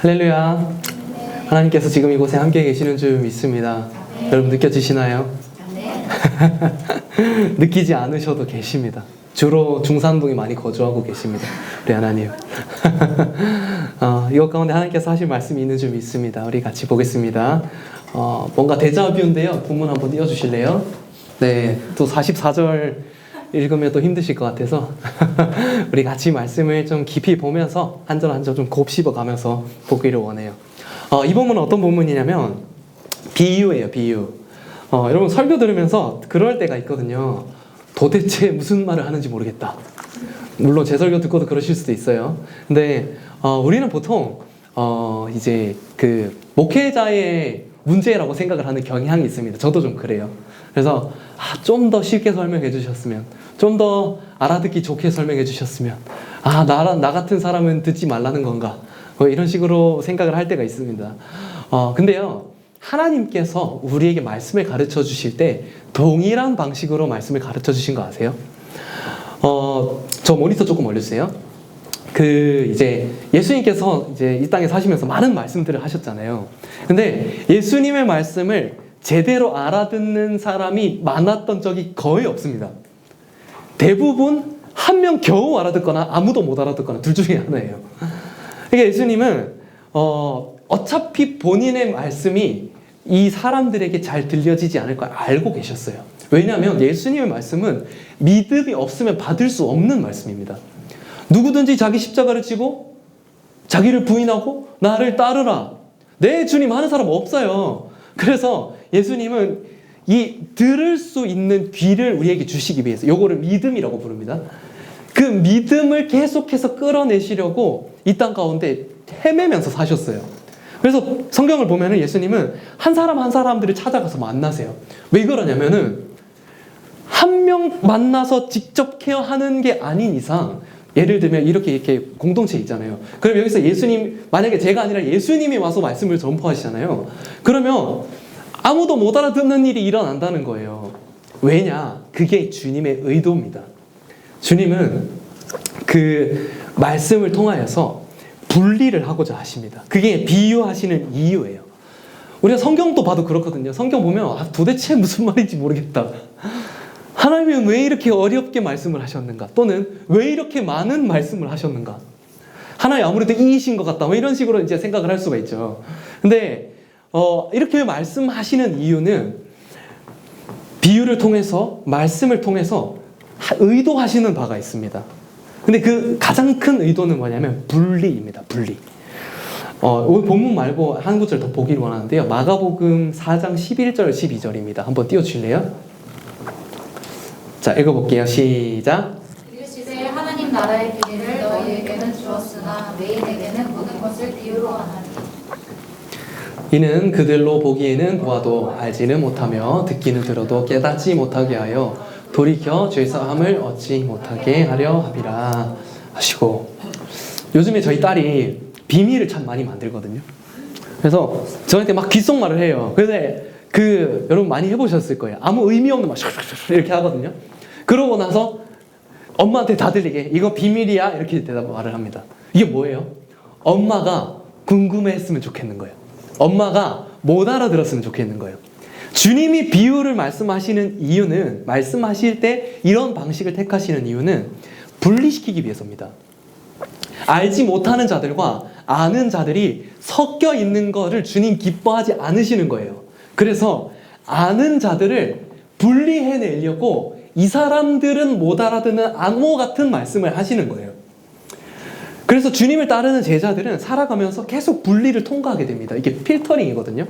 할렐루야. 하나님께서 지금 이곳에 함께 계시는 줄 믿습니다. 여러분 느껴지시나요? 느끼지 않으셔도 계십니다. 주로 중산동에 많이 거주하고 계십니다. 우리 하나님. 이것 가운데 하나님께서 하실 말씀이 있는 줄 믿습니다. 우리 같이 보겠습니다. 뭔가 데자뷰인데요. 본문 한번 띄워주실래요? 네, 또 44절 읽으면 또 힘드실 것 같아서 우리 같이 말씀을 좀 깊이 보면서 한 절 한 절 좀 곱씹어 가면서 보기를 원해요. 이 본문은 어떤 본문이냐면 비유예요. 비유. 여러분 설교 들으면서 그럴 때가 있거든요. 도대체 무슨 말을 하는지 모르겠다. 물론 제 설교 듣고도 그러실 수도 있어요. 근데 우리는 보통 이제 그 목회자의 문제라고 생각을 하는 경향이 있습니다. 저도 좀 그래요. 그래서 좀 더 쉽게 설명해 주셨으면, 좀 더 알아듣기 좋게 설명해 주셨으면, 나 같은 사람은 듣지 말라는 건가, 이런 식으로 생각을 할 때가 있습니다. 근데요, 하나님께서 우리에게 말씀을 가르쳐 주실 때 동일한 방식으로 말씀을 가르쳐 주신 거 아세요? 저 모니터 조금 올려주세요. 이제 예수님께서 이제 이 땅에 사시면서 많은 말씀들을 하셨잖아요. 근데 예수님의 말씀을 제대로 알아듣는 사람이 많았던 적이 거의 없습니다. 대부분 한 명 겨우 알아듣거나 아무도 못 알아듣거나 둘 중에 하나예요. 그러니까 예수님은 어차피 본인의 말씀이 이 사람들에게 잘 들려지지 않을 걸 알고 계셨어요. 왜냐하면 예수님의 말씀은 믿음이 없으면 받을 수 없는 말씀입니다. 누구든지 자기 십자가를 지고 자기를 부인하고 나를 따르라. 네, 주님 하는 사람 없어요. 그래서 예수님은 이 들을 수 있는 귀를 우리에게 주시기 위해서, 요거를 믿음이라고 부릅니다. 그 믿음을 계속해서 끌어내시려고 이 땅 가운데 헤매면서 사셨어요. 그래서 성경을 보면은 예수님은 한 사람 한 사람들을 찾아가서 만나세요. 왜 그러냐면은 한 명 만나서 직접 케어하는 게 아닌 이상, 예를 들면 이렇게 공동체 있잖아요. 그럼 여기서 예수님, 만약에 제가 아니라 예수님이 와서 말씀을 전파하시잖아요. 그러면 아무도 못 알아듣는 일이 일어난다는 거예요. 왜냐? 그게 주님의 의도입니다. 주님은 그 말씀을 통하여서 분리를 하고자 하십니다. 그게 비유하시는 이유예요. 우리가 성경도 봐도 그렇거든요. 성경 보면 도대체 무슨 말인지 모르겠다. 하나님은 왜 이렇게 어렵게 말씀을 하셨는가? 또는 왜 이렇게 많은 말씀을 하셨는가? 하나님 아무래도 이이신 것 같다. 이런 식으로 이제 생각을 할 수가 있죠. 근데 이렇게 말씀하시는 이유는 비유를 통해서, 말씀을 통해서 의도하시는 바가 있습니다. 근데 그 가장 큰 의도는 뭐냐면 분리입니다. 분리. 오늘 본문 말고 한 구절 더 보기를 원하는데요. 마가복음 4장 11절 12절입니다. 한번 띄워주실래요? 자, 읽어볼게요. 시작. 이르시되 하나님 나라의 비밀을 너희에게는 주었으나 외인에게는 모든 것을 비유로 하나니. 이는 그들로 보기에는 보아도 알지는 못하며 듣기는 들어도 깨닫지 못하게 하여 돌이켜 죄사함을 얻지 못하게 하려 함이라 하시고, 요즘에 저희 딸이 비밀을 참 많이 만들거든요. 그래서 저한테 막 귓속말을 해요. 근데 여러분 많이 해보셨을 거예요. 아무 의미 없는 막 이렇게 하거든요. 그러고 나서 엄마한테 다 들리게 이거 비밀이야 이렇게 말을 합니다. 이게 뭐예요? 엄마가 궁금해했으면 좋겠는 거예요. 엄마가 못 알아들었으면 좋겠는 거예요. 주님이 비유를 말씀하시는 이유는, 말씀하실 때 이런 방식을 택하시는 이유는 분리시키기 위해서입니다. 알지 못하는 자들과 아는 자들이 섞여 있는 것을 주님 기뻐하지 않으시는 거예요. 그래서 아는 자들을 분리해내려고 이 사람들은 못 알아듣는 암호 같은 말씀을 하시는 거예요. 그래서 주님을 따르는 제자들은 살아가면서 계속 분리를 통과하게 됩니다. 이게 필터링이거든요.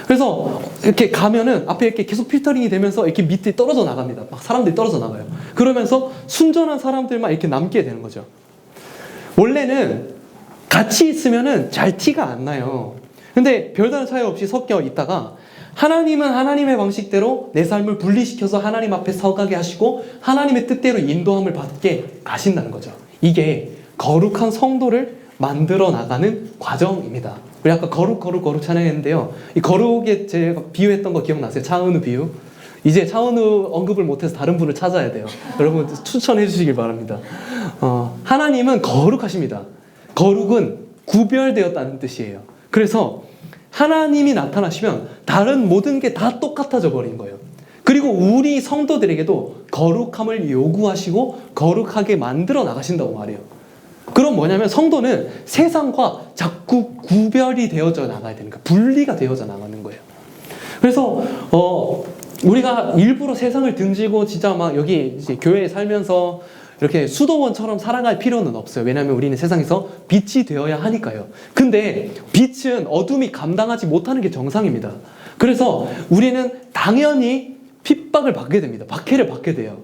그래서 이렇게 가면은 앞에 이렇게 계속 필터링이 되면서 이렇게 밑에 떨어져 나갑니다. 막 사람들이 떨어져 나가요. 그러면서 순전한 사람들만 이렇게 남게 되는 거죠. 원래는 같이 있으면은 잘 티가 안 나요. 근데 별다른 차이 없이 섞여 있다가 하나님은 하나님의 방식대로 내 삶을 분리시켜서 하나님 앞에 서가게 하시고 하나님의 뜻대로 인도함을 받게 가신다는 거죠. 이게 거룩한 성도를 만들어 나가는 과정입니다. 우리 아까 거룩 찬양했는데요. 이 거룩에 제가 비유했던 거 기억나세요? 차은우 비유. 이제 차은우 언급을 못해서 다른 분을 찾아야 돼요. 여러분 추천해 주시길 바랍니다. 하나님은 거룩하십니다. 거룩은 구별되었다는 뜻이에요. 그래서 하나님이 나타나시면 다른 모든 게 다 똑같아져 버린 거예요. 그리고 우리 성도들에게도 거룩함을 요구하시고 거룩하게 만들어 나가신다고 말해요. 그럼 뭐냐면 성도는 세상과 자꾸 구별이 되어져 나가야 되는 거예요. 분리가 되어져 나가는 거예요. 그래서 우리가 일부러 세상을 등지고 진짜 막 여기 이제 교회에 살면서 이렇게 수도원처럼 살아갈 필요는 없어요. 왜냐하면 우리는 세상에서 빛이 되어야 하니까요. 근데 빛은 어둠이 감당하지 못하는 게 정상입니다. 그래서 우리는 당연히 핍박을 받게 됩니다. 박해를 받게 돼요.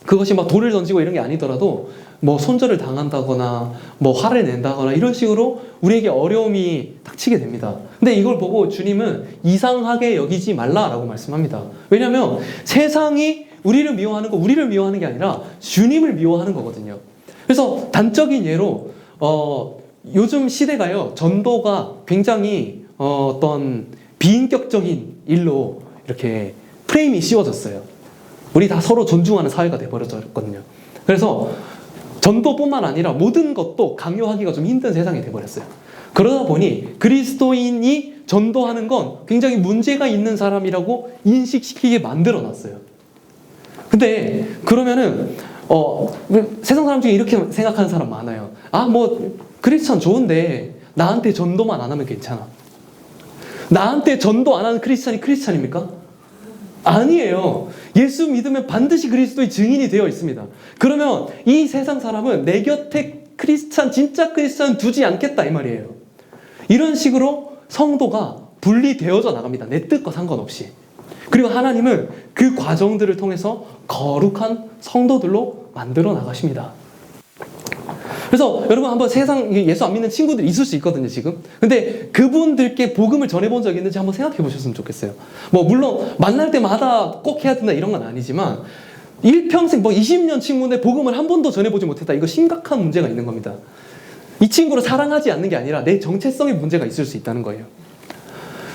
그것이 막 돌을 던지고 이런 게 아니더라도 뭐 손절을 당한다거나 뭐 화를 낸다거나 이런 식으로 우리에게 어려움이 닥치게 됩니다. 근데 이걸 보고 주님은 이상하게 여기지 말라라고 말씀합니다. 왜냐하면 세상이 우리를 미워하는 거 우리를 미워하는 게 아니라 주님을 미워하는 거거든요. 그래서 단적인 예로 요즘 시대가요, 전도가 굉장히 어떤 비인격적인 일로 이렇게 프레임이 씌워졌어요. 우리 다 서로 존중하는 사회가 돼버렸거든요. 그래서 전도뿐만 아니라 모든 것도 강요하기가 좀 힘든 세상이 돼버렸어요. 그러다 보니 그리스도인이 전도하는 건 굉장히 문제가 있는 사람이라고 인식시키게 만들어놨어요. 근데 그러면은 세상 사람 중에 이렇게 생각하는 사람 많아요. 아, 뭐 크리스찬 좋은데 나한테 전도만 안 하면 괜찮아. 나한테 전도 안 하는 크리스찬이 크리스찬입니까? 아니에요. 예수 믿으면 반드시 그리스도의 증인이 되어 있습니다. 그러면 이 세상 사람은 내 곁에 크리스찬, 진짜 크리스찬 두지 않겠다 이 말이에요. 이런 식으로 성도가 분리되어져 나갑니다. 내 뜻과 상관없이. 그리고 하나님은 그 과정들을 통해서 거룩한 성도들로 만들어 나가십니다. 그래서 여러분 한번 세상 예수 안 믿는 친구들이 있을 수 있거든요, 지금. 근데 그분들께 복음을 전해본 적이 있는지 한번 생각해 보셨으면 좋겠어요. 뭐 물론 만날 때마다 꼭 해야 된다 이런 건 아니지만 일평생 뭐 20년 친구인데 복음을 한 번도 전해보지 못했다. 이거 심각한 문제가 있는 겁니다. 이 친구를 사랑하지 않는 게 아니라 내 정체성에 문제가 있을 수 있다는 거예요.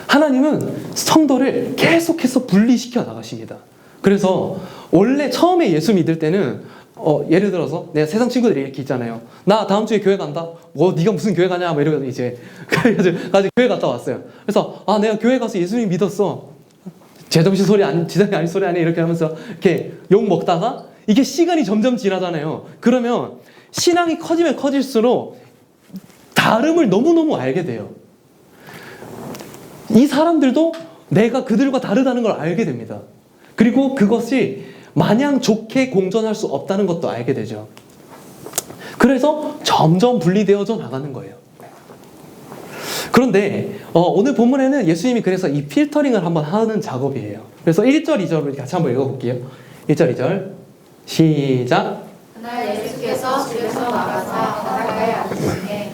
하나님은 성도를 계속해서 분리시켜 나가십니다. 그래서 원래 처음에 예수 믿을 때는 예를 들어서 내가 세상 친구들이 이렇게 있잖아요. 나 다음 주에 교회 간다. 뭐 네가 무슨 교회 가냐? 뭐 이러고 이제 그래가지고 교회 갔다 왔어요. 그래서 아 내가 교회 가서 예수님 믿었어. 제정신 소리 아닌 소리 아니 이렇게 하면서 이렇게 욕 먹다가 이게 시간이 점점 지나잖아요. 그러면 신앙이 커지면 커질수록 다름을 너무너무 알게 돼요. 이 사람들도 내가 그들과 다르다는 걸 알게 됩니다. 그리고 그것이 마냥 좋게 공존할 수 없다는 것도 알게 되죠. 그래서 점점 분리되어져 나가는 거예요. 그런데 오늘 본문에는 예수님이 그래서 이 필터링을 한번 하는 작업이에요. 그래서 1절, 2절을 같이 한번 읽어볼게요. 1절, 2절 시작. 그날 예수께서 집에서 나가사 바닷가에 앉으시니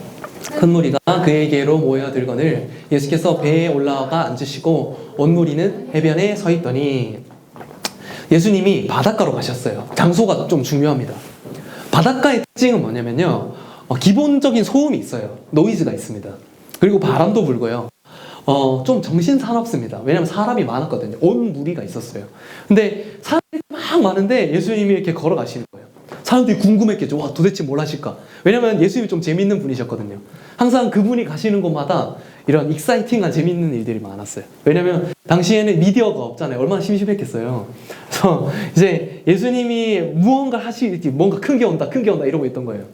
큰 무리가 그에게로 모여들거늘 예수께서 배에 올라가 앉으시고 온 무리는 해변에 서 있더니 예수님이 바닷가로 가셨어요. 장소가 좀 중요합니다. 바닷가의 특징은 뭐냐면요, 기본적인 소음이 있어요. 노이즈가 있습니다. 그리고 바람도 불고요. 좀 정신사납습니다. 왜냐하면 사람이 많았거든요. 온 무리가 있었어요. 근데 사람이 막 많은데 예수님이 이렇게 걸어가시는 거예요. 사람들이 궁금했겠죠. 와, 도대체 뭘 하실까? 왜냐면 예수님이 좀 재밌는 분이셨거든요. 항상 그분이 가시는 곳마다 이런 익사이팅한 재밌는 일들이 많았어요. 왜냐면 당시에는 미디어가 없잖아요. 얼마나 심심했겠어요. 그래서 이제 예수님이 무언가 하시지, 뭔가 큰 게 온다 이러고 있던 거예요.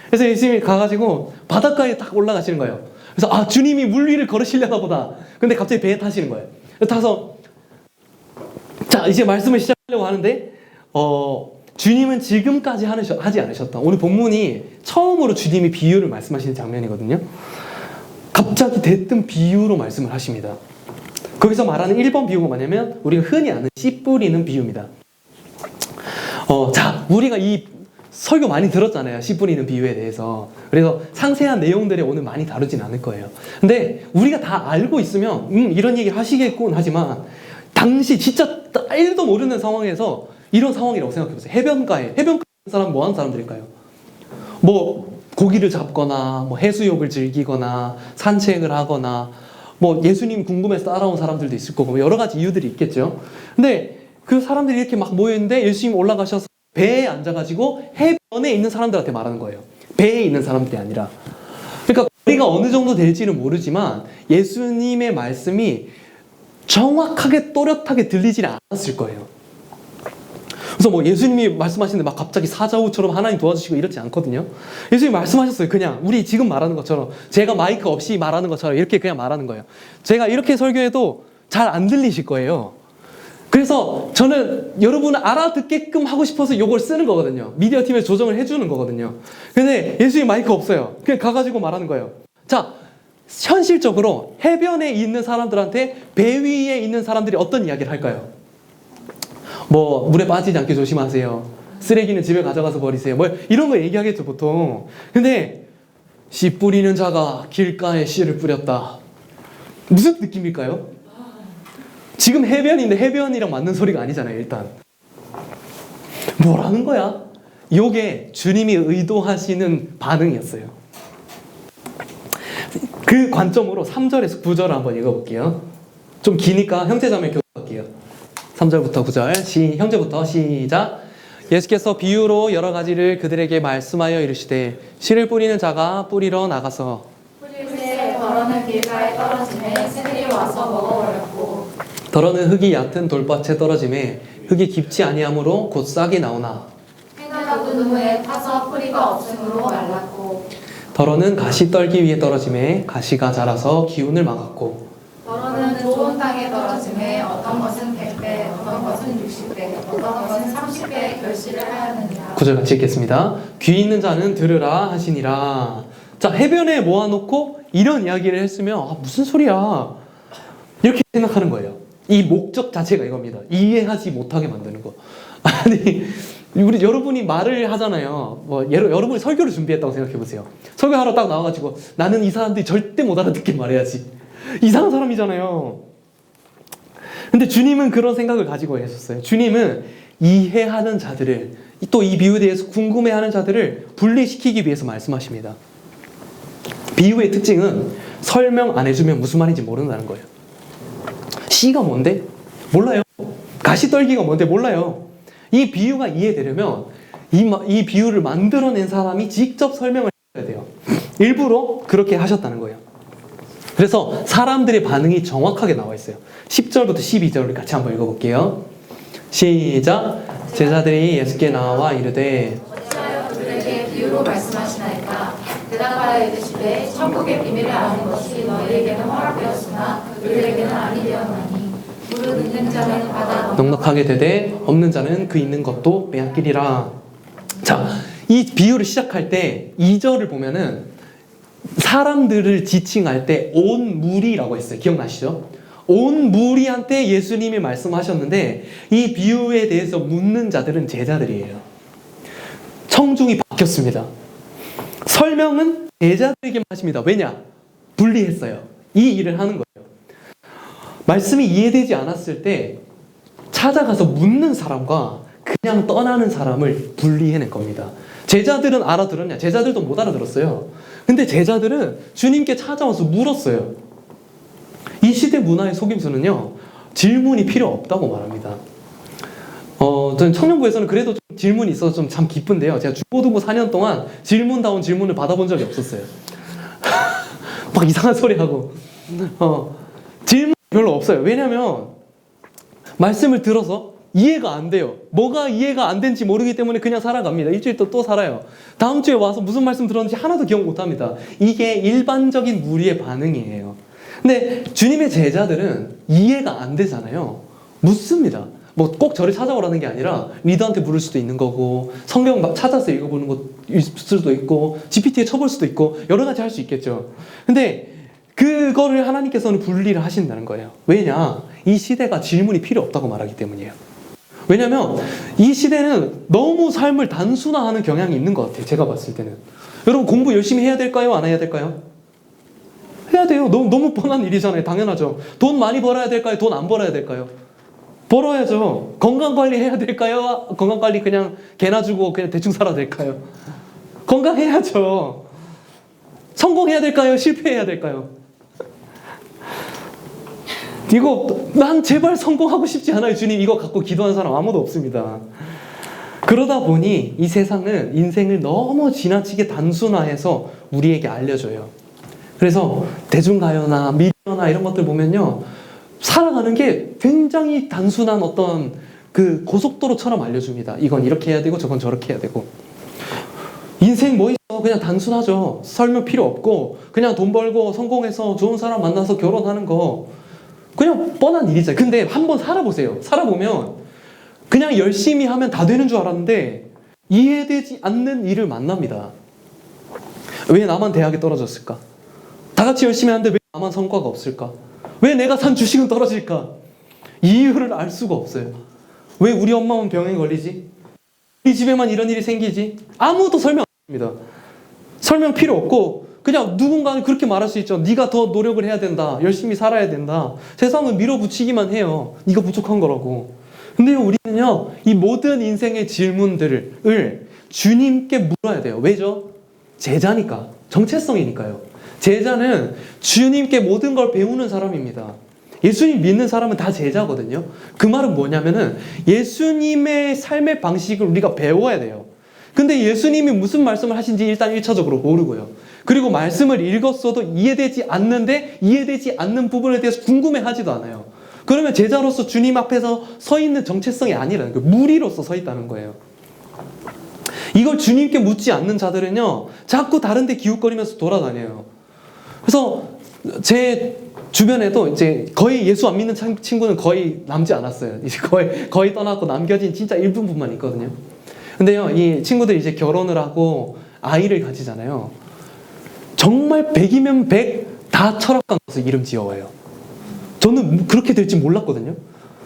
그래서 예수님이 가가지고 바닷가에 딱 올라가시는 거예요. 그래서 아, 주님이 물 위를 걸으시려나 보다. 근데 갑자기 배에 타시는 거예요. 그래서 타서 자, 이제 말씀을 시작하려고 하는데 주님은 지금까지 하지 않으셨다. 오늘 본문이 처음으로 주님이 비유를 말씀하시는 장면이거든요. 갑자기 대뜸 비유로 말씀을 하십니다. 거기서 말하는 1번 비유가 뭐냐면 우리가 흔히 아는 씨 뿌리는 비유입니다. 자, 우리가 이 설교 많이 들었잖아요. 씨 뿌리는 비유에 대해서. 그래서 상세한 내용들을 오늘 많이 다루진 않을 거예요. 근데 우리가 다 알고 있으면 이런 얘기를 하시겠군 하지만 당시 진짜 1도 모르는 상황에서 이런 상황이라고 생각해보세요. 해변가에 사람 뭐 하는 사람들일까요? 뭐 고기를 잡거나 뭐 해수욕을 즐기거나 산책을 하거나 뭐 예수님 궁금해서 따라온 사람들도 있을 거고 여러 가지 이유들이 있겠죠. 근데 그 사람들이 이렇게 막 모여있는데 예수님 올라가셔서 배에 앉아가지고 해변에 있는 사람들한테 말하는 거예요. 배에 있는 사람들이 아니라. 그러니까 우리가 어느 정도 될지는 모르지만 예수님의 말씀이 정확하게 또렷하게 들리지는 않았을 거예요. 그래서 뭐 예수님이 말씀하시는데 막 갑자기 사자우처럼 하나님 도와주시고 이렇지 않거든요. 예수님이 말씀하셨어요. 그냥 우리 지금 말하는 것처럼, 제가 마이크 없이 말하는 것처럼 이렇게 그냥 말하는 거예요. 제가 이렇게 설교해도 잘 안 들리실 거예요. 그래서 저는 여러분을 알아듣게끔 하고 싶어서 이걸 쓰는 거거든요. 미디어 팀에 조정을 해주는 거거든요. 근데 예수님 마이크 없어요. 그냥 가가지고 말하는 거예요. 자, 현실적으로 해변에 있는 사람들한테 배 위에 있는 사람들이 어떤 이야기를 할까요? 뭐 물에 빠지지 않게 조심하세요. 쓰레기는 집에 가져가서 버리세요. 뭐 이런 거 얘기하겠죠 보통. 근데 씨 뿌리는 자가 길가에 씨를 뿌렸다. 무슨 느낌일까요? 지금 해변인데 해변이랑 맞는 소리가 아니잖아요. 일단 뭐라는 거야? 요게 주님이 의도하시는 반응이었어요. 그 관점으로 3절에서 9절을 한번 읽어볼게요. 좀 기니까 형제자매 교도할게요. 3절부터 9절 형제부터 시작. 예수께서 비유로 여러 가지를 그들에게 말씀하여 이르시되 씨를 뿌리는 자가 뿌리러 나가서 뿌릴 때 더러는 길가에 떨어지매 새들이 와서 먹어버렸고 더러는 흙이 얕은 돌밭에 떨어지매 흙이 깊지 아니하므로 곧 싹이 나오나 해가 굳은 후에 타서 뿌리가 없으므로 말랐고 더러는 가시 떨기 위에 떨어지매 가시가 자라서 기운을 막았고 더러는 좋은 땅에 떨어지매 어떤 것은 100배 어떤 것은 60배 어떤 것은 30배 결실을 하였느니라. 9절 같이 읽겠습니다. 귀 있는 자는 들으라 하시니라. 자, 해변에 모아놓고 이런 이야기를 했으면 무슨 소리야 이렇게 생각하는 거예요. 이 목적 자체가 이겁니다. 이해하지 못하게 만드는 거. 아니 우리 여러분이 말을 하잖아요. 뭐 여러분이 설교를 준비했다고 생각해 보세요. 설교하러 딱 나와가지고 나는 이 사람들이 절대 못 알아듣게 말해야지. 이상한 사람이잖아요. 근데 주님은 그런 생각을 가지고 계셨어요. 주님은 이해하는 자들을, 또 이 비유에 대해서 궁금해하는 자들을 분리시키기 위해서 말씀하십니다. 비유의 특징은 설명 안 해주면 무슨 말인지 모른다는 거예요. 씨가 뭔데? 몰라요. 가시떨기가 뭔데? 몰라요. 이 비유가 이해되려면 이 비유를 만들어낸 사람이 직접 설명을 해야 돼요. 일부러 그렇게 하셨다는 거예요. 그래서 사람들의 반응이 정확하게 나와 있어요. 10절부터 12절을 같이 한번 읽어볼게요. 시작. 제자들이 예수께 나와 이르되 어찌하여 그들에게 비유로 말씀하시나이까. 대답하여 이르시되 천국의 비밀을 아는 것이 너희에게는 허락되었으나 그들에게는 아니 되었나니 무릇 있는 자는 받아 넉넉하게 되되 없는 자는 그 있는 것도 빼앗기리라. 자, 이 비유를 시작할 때 2절을 보면은 사람들을 지칭할 때 온 무리라고 했어요. 기억나시죠? 온 무리한테 예수님이 말씀하셨는데 이 비유에 대해서 묻는 자들은 제자들이에요. 청중이 바뀌었습니다. 설명은 제자들에게만 하십니다. 왜냐? 분리했어요. 이 일을 하는 거예요. 말씀이 이해되지 않았을 때 찾아가서 묻는 사람과 그냥 떠나는 사람을 분리해낼 겁니다. 제자들은 알아들었냐? 제자들도 못 알아들었어요. 근데 제자들은 주님께 찾아와서 물었어요. 이 시대 문화의 속임수는요, 질문이 필요 없다고 말합니다. 저는 청년부에서는 그래도 좀 질문이 있어서 좀 참 기쁜데요. 제가 중고등부 4년 동안 질문다운 질문을 받아본 적이 없었어요. 막 이상한 소리 하고. 질문 별로 없어요. 왜냐면 말씀을 들어서 이해가 안 돼요. 뭐가 이해가 안 된지 모르기 때문에 그냥 살아갑니다. 일주일 또 살아요. 다음 주에 와서 무슨 말씀 들었는지 하나도 기억 못합니다. 이게 일반적인 무리의 반응이에요. 근데 주님의 제자들은 이해가 안 되잖아요. 묻습니다. 뭐 꼭 저를 찾아오라는 게 아니라 리더한테 물을 수도 있는 거고, 성경 막 찾아서 읽어보는 것일 수도 있고, GPT에 쳐볼 수도 있고, 여러 가지 할 수 있겠죠. 근데 그거를 하나님께서는 분리를 하신다는 거예요. 왜냐? 이 시대가 질문이 필요 없다고 말하기 때문이에요. 왜냐면 이 시대는 너무 삶을 단순화하는 경향이 있는 것 같아요. 제가 봤을 때는. 여러분 공부 열심히 해야 될까요? 안 해야 될까요? 해야 돼요. 너무 뻔한 일이잖아요. 당연하죠. 돈 많이 벌어야 될까요? 돈 안 벌어야 될까요? 벌어야죠. 건강관리 해야 될까요? 건강관리 그냥 개나 주고 그냥 대충 살아야 될까요? 건강해야죠. 성공해야 될까요? 실패해야 될까요? 이거 난 제발 성공하고 싶지 않아요. 주님 이거 갖고 기도하는 사람 아무도 없습니다. 그러다 보니 이 세상은 인생을 너무 지나치게 단순화해서 우리에게 알려줘요. 그래서 대중가요나 미디어나 이런 것들 보면요, 살아가는 게 굉장히 단순한 어떤 그 고속도로처럼 알려줍니다. 이건 이렇게 해야 되고 저건 저렇게 해야 되고. 인생 뭐 있어? 그냥 단순하죠. 설명 필요 없고 그냥 돈 벌고 성공해서 좋은 사람 만나서 결혼하는 거 그냥 뻔한 일이잖아요. 근데 한번 살아보세요. 살아보면 그냥 열심히 하면 다 되는 줄 알았는데 이해되지 않는 일을 만납니다. 왜 나만 대학에 떨어졌을까? 다 같이 열심히 하는데 왜 나만 성과가 없을까? 왜 내가 산 주식은 떨어질까? 이유를 알 수가 없어요. 왜 우리 엄마만 병에 걸리지? 우리 집에만 이런 일이 생기지? 아무도 설명 안 합니다. 설명 필요 없고 그냥 누군가는 그렇게 말할 수 있죠. 네가 더 노력을 해야 된다. 열심히 살아야 된다. 세상은 밀어붙이기만 해요. 네가 부족한 거라고. 근데요, 우리는요, 이 모든 인생의 질문들을 주님께 물어야 돼요. 왜죠? 제자니까. 정체성이니까요. 제자는 주님께 모든 걸 배우는 사람입니다. 예수님 믿는 사람은 다 제자거든요. 그 말은 뭐냐면은 예수님의 삶의 방식을 우리가 배워야 돼요. 근데 예수님이 무슨 말씀을 하신지 일단 1차적으로 모르고요. 그리고 말씀을 읽었어도 이해되지 않는데 이해되지 않는 부분에 대해서 궁금해하지도 않아요. 그러면 제자로서 주님 앞에서 서 있는 정체성이 아니라는 거예요. 무리로서 서 있다는 거예요. 이걸 주님께 묻지 않는 자들은요, 자꾸 다른 데 기웃거리면서 돌아다녀요. 그래서 제 주변에도 이제 거의 예수 안 믿는 친구는 거의 남지 않았어요. 이제 거의 떠났고 남겨진 진짜 일부분만 있거든요. 근데요, 이 친구들이 이제 결혼을 하고 아이를 가지잖아요. 정말 100이면 100 다 철학관 가서 이름 지어와요. 저는 그렇게 될지 몰랐거든요.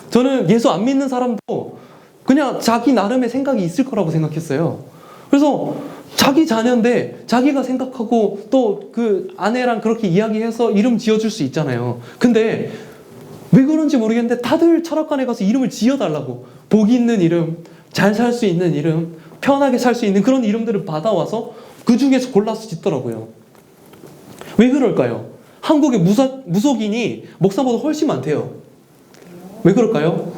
저는 예수 안 믿는 사람도 그냥 자기 나름의 생각이 있을 거라고 생각했어요. 그래서 자기 자녀인데 자기가 생각하고 또 그 아내랑 그렇게 이야기해서 이름 지어줄 수 있잖아요. 근데 왜 그런지 모르겠는데 다들 철학관에 가서 이름을 지어달라고, 복 있는 이름, 잘 살 수 있는 이름, 편하게 살 수 있는 그런 이름들을 받아와서 그 중에서 골라서 짓더라고요. 왜 그럴까요? 한국의 무속인이 목사보다 훨씬 많대요. 왜 그럴까요?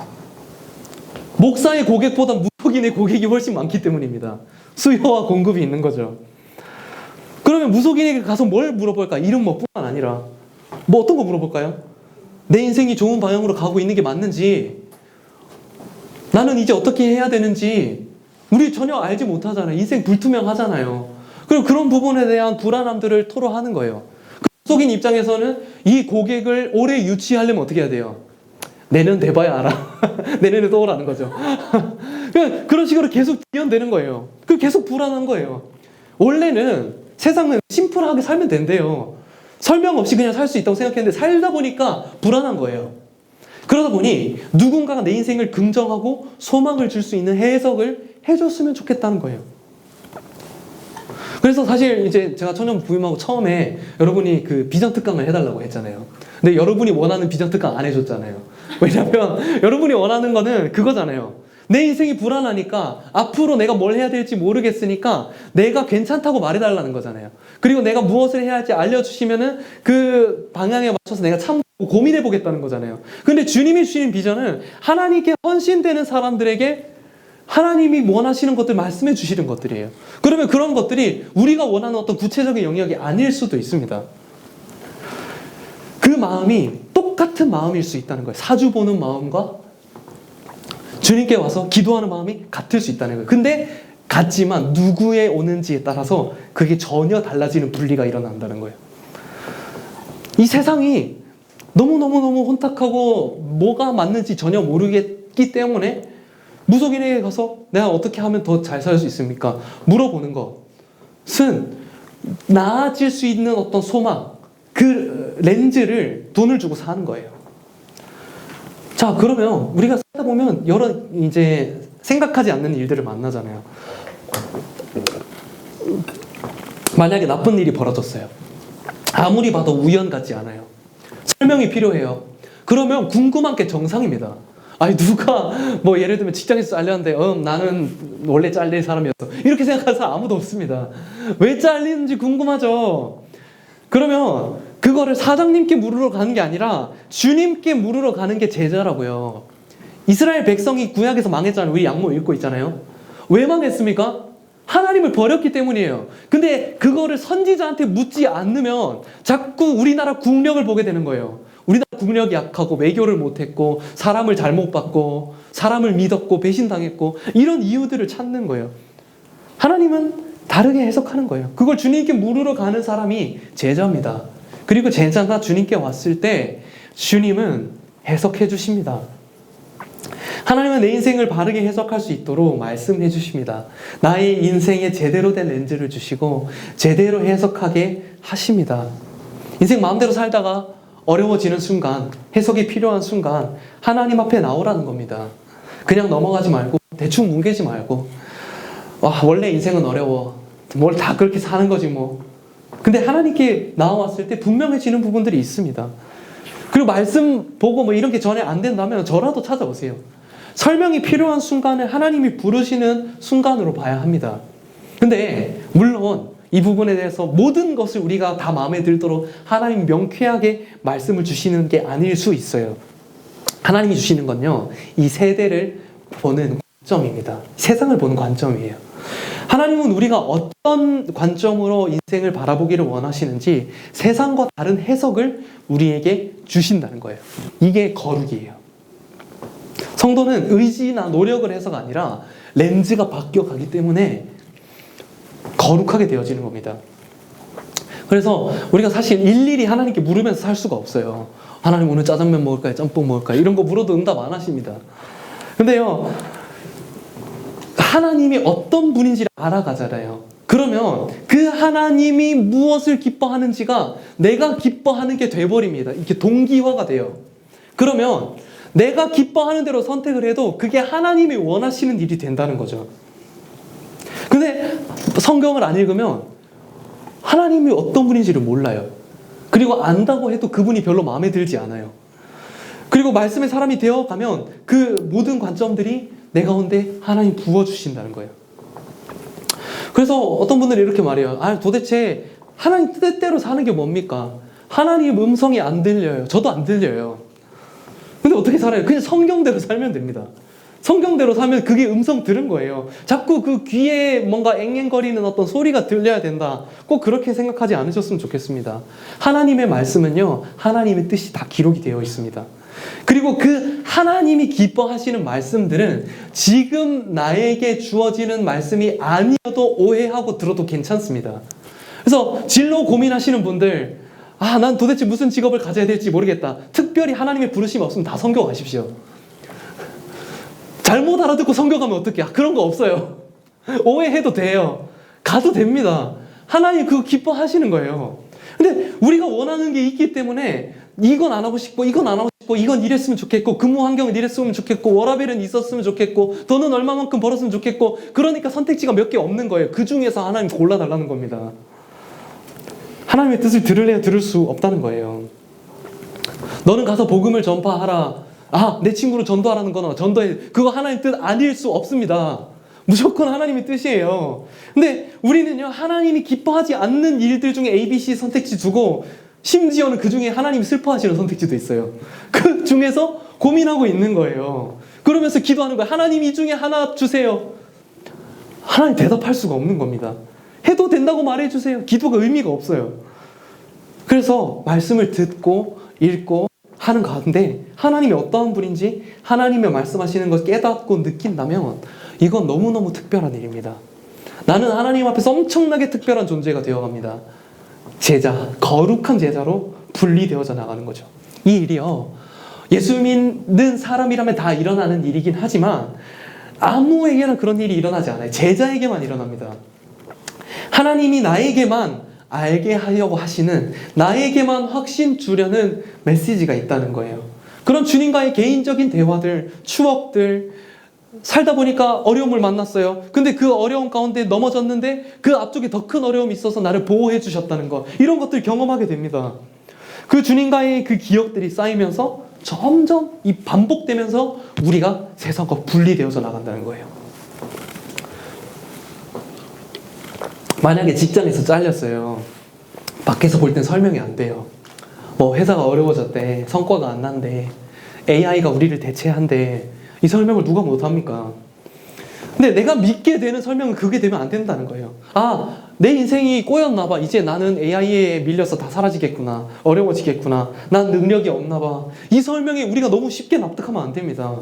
목사의 고객보다 무속인의 고객이 훨씬 많기 때문입니다. 수요와 공급이 있는 거죠. 그러면 무속인에게 가서 뭘 물어볼까? 이름 뭐뿐만 아니라 뭐 어떤 거 물어볼까요? 내 인생이 좋은 방향으로 가고 있는 게 맞는지, 나는 이제 어떻게 해야 되는지 우리 전혀 알지 못하잖아요. 인생 불투명하잖아요. 그리고 그런 부분에 대한 불안함들을 토로하는 거예요. 무속인 입장에서는 이 고객을 오래 유치하려면 어떻게 해야 돼요? 내년 돼봐야 알아. 내년에 또 오라는 거죠. 그런 식으로 계속 지연되는 거예요. 그 계속 불안한 거예요. 원래는 세상은 심플하게 살면 된대요. 설명 없이 그냥 살 수 있다고 생각했는데 살다 보니까 불안한 거예요. 그러다 보니 누군가가 내 인생을 긍정하고 소망을 줄 수 있는 해석을 해줬으면 좋겠다는 거예요. 그래서 사실 이제 제가 청년 부임하고 처음에 여러분이 그 비전 특강을 해달라고 했잖아요. 근데 여러분이 원하는 비전 특강 안 해줬잖아요. 왜냐면 여러분이 원하는 거는 그거잖아요. 내 인생이 불안하니까 앞으로 내가 뭘 해야 될지 모르겠으니까 내가 괜찮다고 말해달라는 거잖아요. 그리고 내가 무엇을 해야 할지 알려주시면은 그 방향에 맞춰서 내가 참고 고민해보겠다는 거잖아요. 근데 주님이 주신 비전은 하나님께 헌신되는 사람들에게 하나님이 원하시는 것들 말씀해 주시는 것들이에요. 그러면 그런 것들이 우리가 원하는 어떤 구체적인 영역이 아닐 수도 있습니다. 그 마음이 똑같은 마음일 수 있다는 거예요. 사주 보는 마음과 주님께 와서 기도하는 마음이 같을 수 있다는 거예요. 근데 같지만 누구에 오는지에 따라서 그게 전혀 달라지는 분리가 일어난다는 거예요. 이 세상이 너무너무 혼탁하고 뭐가 맞는지 전혀 모르겠기 때문에 무속인에게 가서 내가 어떻게 하면 더 잘 살 수 있습니까? 물어보는 것은 나아질 수 있는 어떤 소망, 그 렌즈를 돈을 주고 사는 거예요. 자, 그러면 우리가 살다 보면 여러 이제 생각하지 않는 일들을 만나잖아요. 만약에 나쁜 일이 벌어졌어요. 아무리 봐도 우연 같지 않아요. 설명이 필요해요. 그러면 궁금한 게 정상입니다. 아니 누가 뭐 예를 들면 직장에서 잘렸는데 나는 원래 잘릴 사람이었어 이렇게 생각하는 사람 아무도 없습니다. 왜 잘리는지 궁금하죠. 그러면 그거를 사장님께 물으러 가는 게 아니라 주님께 물으러 가는 게 제자라고요. 이스라엘 백성이 구약에서 망했잖아요. 우리 양모 읽고 있잖아요. 왜 망했습니까? 하나님을 버렸기 때문이에요. 근데 그거를 선지자한테 묻지 않으면 자꾸 우리나라 국력을 보게 되는 거예요. 우리나라 국력이 약하고 외교를 못했고 사람을 잘못 봤고 사람을 믿었고 배신당했고 이런 이유들을 찾는 거예요. 하나님은 다르게 해석하는 거예요. 그걸 주님께 물으러 가는 사람이 제자입니다. 그리고 제자가 주님께 왔을 때 주님은 해석해 주십니다. 하나님은 내 인생을 바르게 해석할 수 있도록 말씀해 주십니다. 나의 인생에 제대로 된 렌즈를 주시고 제대로 해석하게 하십니다. 인생 마음대로 살다가 어려워지는 순간, 해석이 필요한 순간 하나님 앞에 나오라는 겁니다. 그냥 넘어가지 말고 대충 뭉개지 말고 원래 인생은 어려워. 뭘 다 그렇게 사는 거지 뭐. 근데 하나님께 나와왔을 때 분명해지는 부분들이 있습니다. 그리고 말씀 보고 뭐 이런 게 전에 안 된다면 저라도 찾아오세요. 설명이 필요한 순간에 하나님이 부르시는 순간으로 봐야 합니다. 근데 물론 이 부분에 대해서 모든 것을 우리가 다 마음에 들도록 하나님 명쾌하게 말씀을 주시는 게 아닐 수 있어요. 하나님이 주시는 건요, 이 세대를 보는 관점입니다. 세상을 보는 관점이에요. 하나님은 우리가 어떤 관점으로 인생을 바라보기를 원하시는지 세상과 다른 해석을 우리에게 주신다는 거예요. 이게 거룩이에요. 성도는 의지나 노력을 해서가 아니라 렌즈가 바뀌어가기 때문에 거룩하게 되어지는 겁니다. 그래서 우리가 사실 일일이 하나님께 물으면서 살 수가 없어요. 하나님 오늘 짜장면 먹을까요? 짬뽕 먹을까요? 이런 거 물어도 응답 안 하십니다. 근데요, 하나님이 어떤 분인지를 알아가잖아요. 그러면 그 하나님이 무엇을 기뻐하는지가 내가 기뻐하는 게 돼버립니다. 이렇게 동기화가 돼요. 그러면 내가 기뻐하는 대로 선택을 해도 그게 하나님이 원하시는 일이 된다는 거죠. 근데 성경을 안 읽으면 하나님이 어떤 분인지를 몰라요. 그리고 안다고 해도 그분이 별로 마음에 들지 않아요. 그리고 말씀의 사람이 되어가면 그 모든 관점들이 내 가운데 하나님 부어주신다는 거예요. 그래서 어떤 분들이 이렇게 말해요. 도대체 하나님 뜻대로 사는 게 뭡니까? 하나님 음성이 안 들려요. 저도 안 들려요. 근데 어떻게 살아요? 그냥 성경대로 살면 됩니다. 성경대로 살면 그게 음성 들은 거예요. 자꾸 그 귀에 뭔가 앵앵거리는 어떤 소리가 들려야 된다. 꼭 그렇게 생각하지 않으셨으면 좋겠습니다. 하나님의 말씀은요, 하나님의 뜻이 다 기록이 되어 있습니다. 그리고 그 하나님이 기뻐하시는 말씀들은 지금 나에게 주어지는 말씀이 아니어도 오해하고 들어도 괜찮습니다. 그래서 진로 고민하시는 분들, 난 도대체 무슨 직업을 가져야 될지 모르겠다. 특별히 하나님의 부르심이 없으면 다 선교 가십시오. 잘못 알아듣고 선교 가면 어떡해? 그런 거 없어요. 오해해도 돼요. 가도 됩니다. 하나님 그거 기뻐하시는 거예요. 근데 우리가 원하는 게 있기 때문에 이건 안 하고 싶고 이건 안 하고 싶고 이건 이랬으면 좋겠고 근무 환경은 이랬으면 좋겠고 워라밸은 있었으면 좋겠고 돈은 얼마만큼 벌었으면 좋겠고 그러니까 선택지가 몇 개 없는 거예요. 그 중에서 하나님 골라달라는 겁니다. 하나님의 뜻을 들을래야 들을 수 없다는 거예요. 너는 가서 복음을 전파하라. 내 친구를 전도하라는 거나 전도해. 그거 하나님 뜻 아닐 수 없습니다. 무조건 하나님의 뜻이에요. 근데 우리는요, 하나님이 기뻐하지 않는 일들 중에 A, B, C 선택지 두고 심지어는 그 중에 하나님이 슬퍼하시는 선택지도 있어요. 그 중에서 고민하고 있는 거예요. 그러면서 기도하는 거예요. 하나님 이 중에 하나 주세요. 하나님 대답할 수가 없는 겁니다. 해도 된다고 말해주세요. 기도가 의미가 없어요. 그래서 말씀을 듣고 읽고 하는 가운데 하나님이 어떠한 분인지 하나님의 말씀하시는 걸 깨닫고 느낀다면 이건 너무너무 특별한 일입니다. 나는 하나님 앞에서 엄청나게 특별한 존재가 되어갑니다. 제자, 거룩한 제자로 분리되어져 나가는 거죠. 이 일이요, 예수 믿는 사람이라면 다 일어나는 일이긴 하지만 아무에게나 그런 일이 일어나지 않아요. 제자에게만 일어납니다. 하나님이 나에게만 알게 하려고 하시는, 나에게만 확신 주려는 메시지가 있다는 거예요. 그런 주님과의 개인적인 대화들, 추억들, 살다 보니까 어려움을 만났어요. 근데 그 어려움 가운데 넘어졌는데 그 앞쪽에 더 큰 어려움이 있어서 나를 보호해 주셨다는 것, 이런 것들 경험하게 됩니다. 그 주님과의 그 기억들이 쌓이면서 점점 이 반복되면서 우리가 세상과 분리되어서 나간다는 거예요. 만약에 직장에서 잘렸어요. 밖에서 볼 땐 설명이 안 돼요. 회사가 어려워졌대, 성과가 안 난대, AI가 우리를 대체한대. 이 설명을 누가 못합니까? 근데 내가 믿게 되는 설명은 그게 되면 안 된다는 거예요. 아, 내 인생이 꼬였나 봐. 이제 나는 AI에 밀려서 다 사라지겠구나. 어려워지겠구나. 난 능력이 없나 봐. 이 설명에 우리가 너무 쉽게 납득하면 안 됩니다.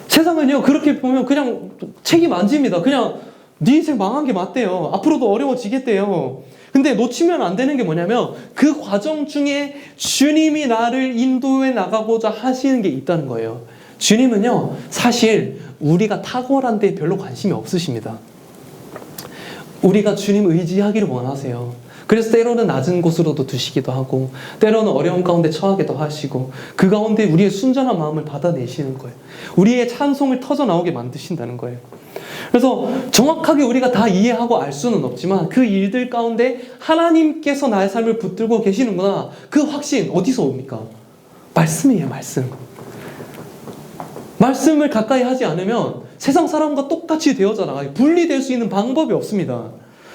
세상은요, 그렇게 보면 그냥 책임 안 집니다. 그냥 네 인생 망한 게 맞대요. 앞으로도 어려워지겠대요. 근데 놓치면 안 되는 게 뭐냐면 그 과정 중에 주님이 나를 인도해 나가고자 하시는 게 있다는 거예요. 주님은요, 사실 우리가 탁월한 데 별로 관심이 없으십니다. 우리가 주님 의지하기를 원하세요. 그래서 때로는 낮은 곳으로도 두시기도 하고, 때로는 어려운 가운데 처하기도 하시고, 그 가운데 우리의 순전한 마음을 받아내시는 거예요. 우리의 찬송을 터져 나오게 만드신다는 거예요. 그래서 정확하게 우리가 다 이해하고 알 수는 없지만 그 일들 가운데 하나님께서 나의 삶을 붙들고 계시는구나. 그 확신 어디서 옵니까? 말씀이에요, 말씀. 말씀을 가까이 하지 않으면 세상 사람과 똑같이 되어져 나가요. 분리될 수 있는 방법이 없습니다.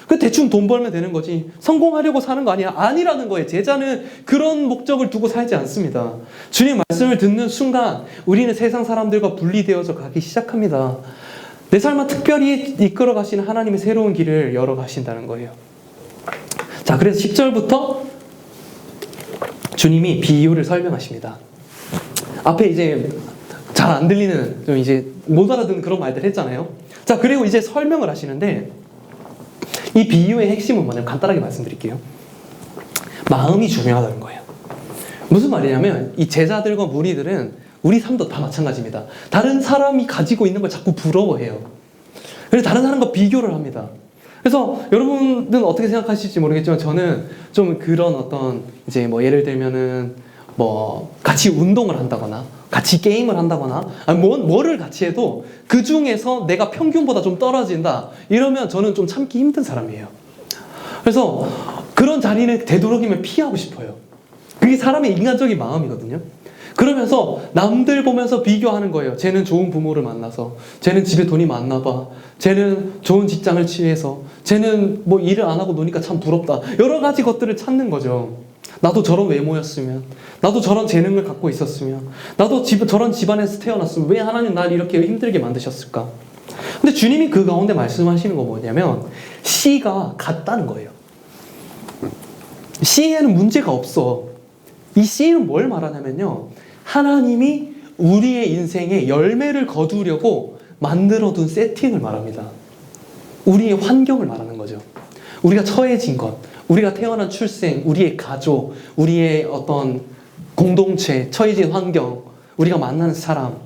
그 대충 돈 벌면 되는 거지. 성공하려고 사는 거 아니야. 아니라는 거예요. 제자는 그런 목적을 두고 살지 않습니다. 주님 말씀을 듣는 순간 우리는 세상 사람들과 분리되어져 가기 시작합니다. 내 삶을 특별히 이끌어 가시는 하나님의 새로운 길을 열어 가신다는 거예요. 자, 그래서 10절부터 주님이 비유를 설명하십니다. 앞에 이제 잘 안 들리는, 좀 이제 못 알아듣는 그런 말들 했잖아요. 자, 그리고 이제 설명을 하시는데 이 비유의 핵심은 뭐냐면 간단하게 말씀드릴게요. 마음이 중요하다는 거예요. 무슨 말이냐면 이 제자들과 무리들은 우리 삶도 다 마찬가지입니다. 다른 사람이 가지고 있는 걸 자꾸 부러워해요. 그래서 다른 사람과 비교를 합니다. 그래서 여러분은 어떻게 생각하실지 모르겠지만 저는 좀 그런 어떤 이제 뭐 예를 들면은 뭐 같이 운동을 한다거나 같이 게임을 한다거나 아니 뭐를 같이 해도 그 중에서 내가 평균보다 좀 떨어진다 이러면 저는 좀 참기 힘든 사람이에요. 그래서 그런 자리는 되도록이면 피하고 싶어요. 그게 사람의 인간적인 마음이거든요. 그러면서 남들 보면서 비교하는 거예요. 쟤는 좋은 부모를 만나서, 쟤는 집에 돈이 많나 봐, 쟤는 좋은 직장을 취해서, 쟤는 뭐 일을 안 하고 노니까 참 부럽다. 여러 가지 것들을 찾는 거죠. 나도 저런 외모였으면, 나도 저런 재능을 갖고 있었으면, 나도 저런 집안에서 태어났으면 왜 하나님 날 이렇게 힘들게 만드셨을까? 근데 주님이 그 가운데 말씀하시는 거 뭐냐면 씨가 같다는 거예요. 씨에는 문제가 없어. 이 씨는 뭘 말하냐면요, 하나님이 우리의 인생에 열매를 거두려고 만들어둔 세팅을 말합니다. 우리의 환경을 말하는 거죠. 우리가 처해진 것, 우리가 태어난 출생, 우리의 가족, 우리의 어떤 공동체, 처해진 환경, 우리가 만나는 사람,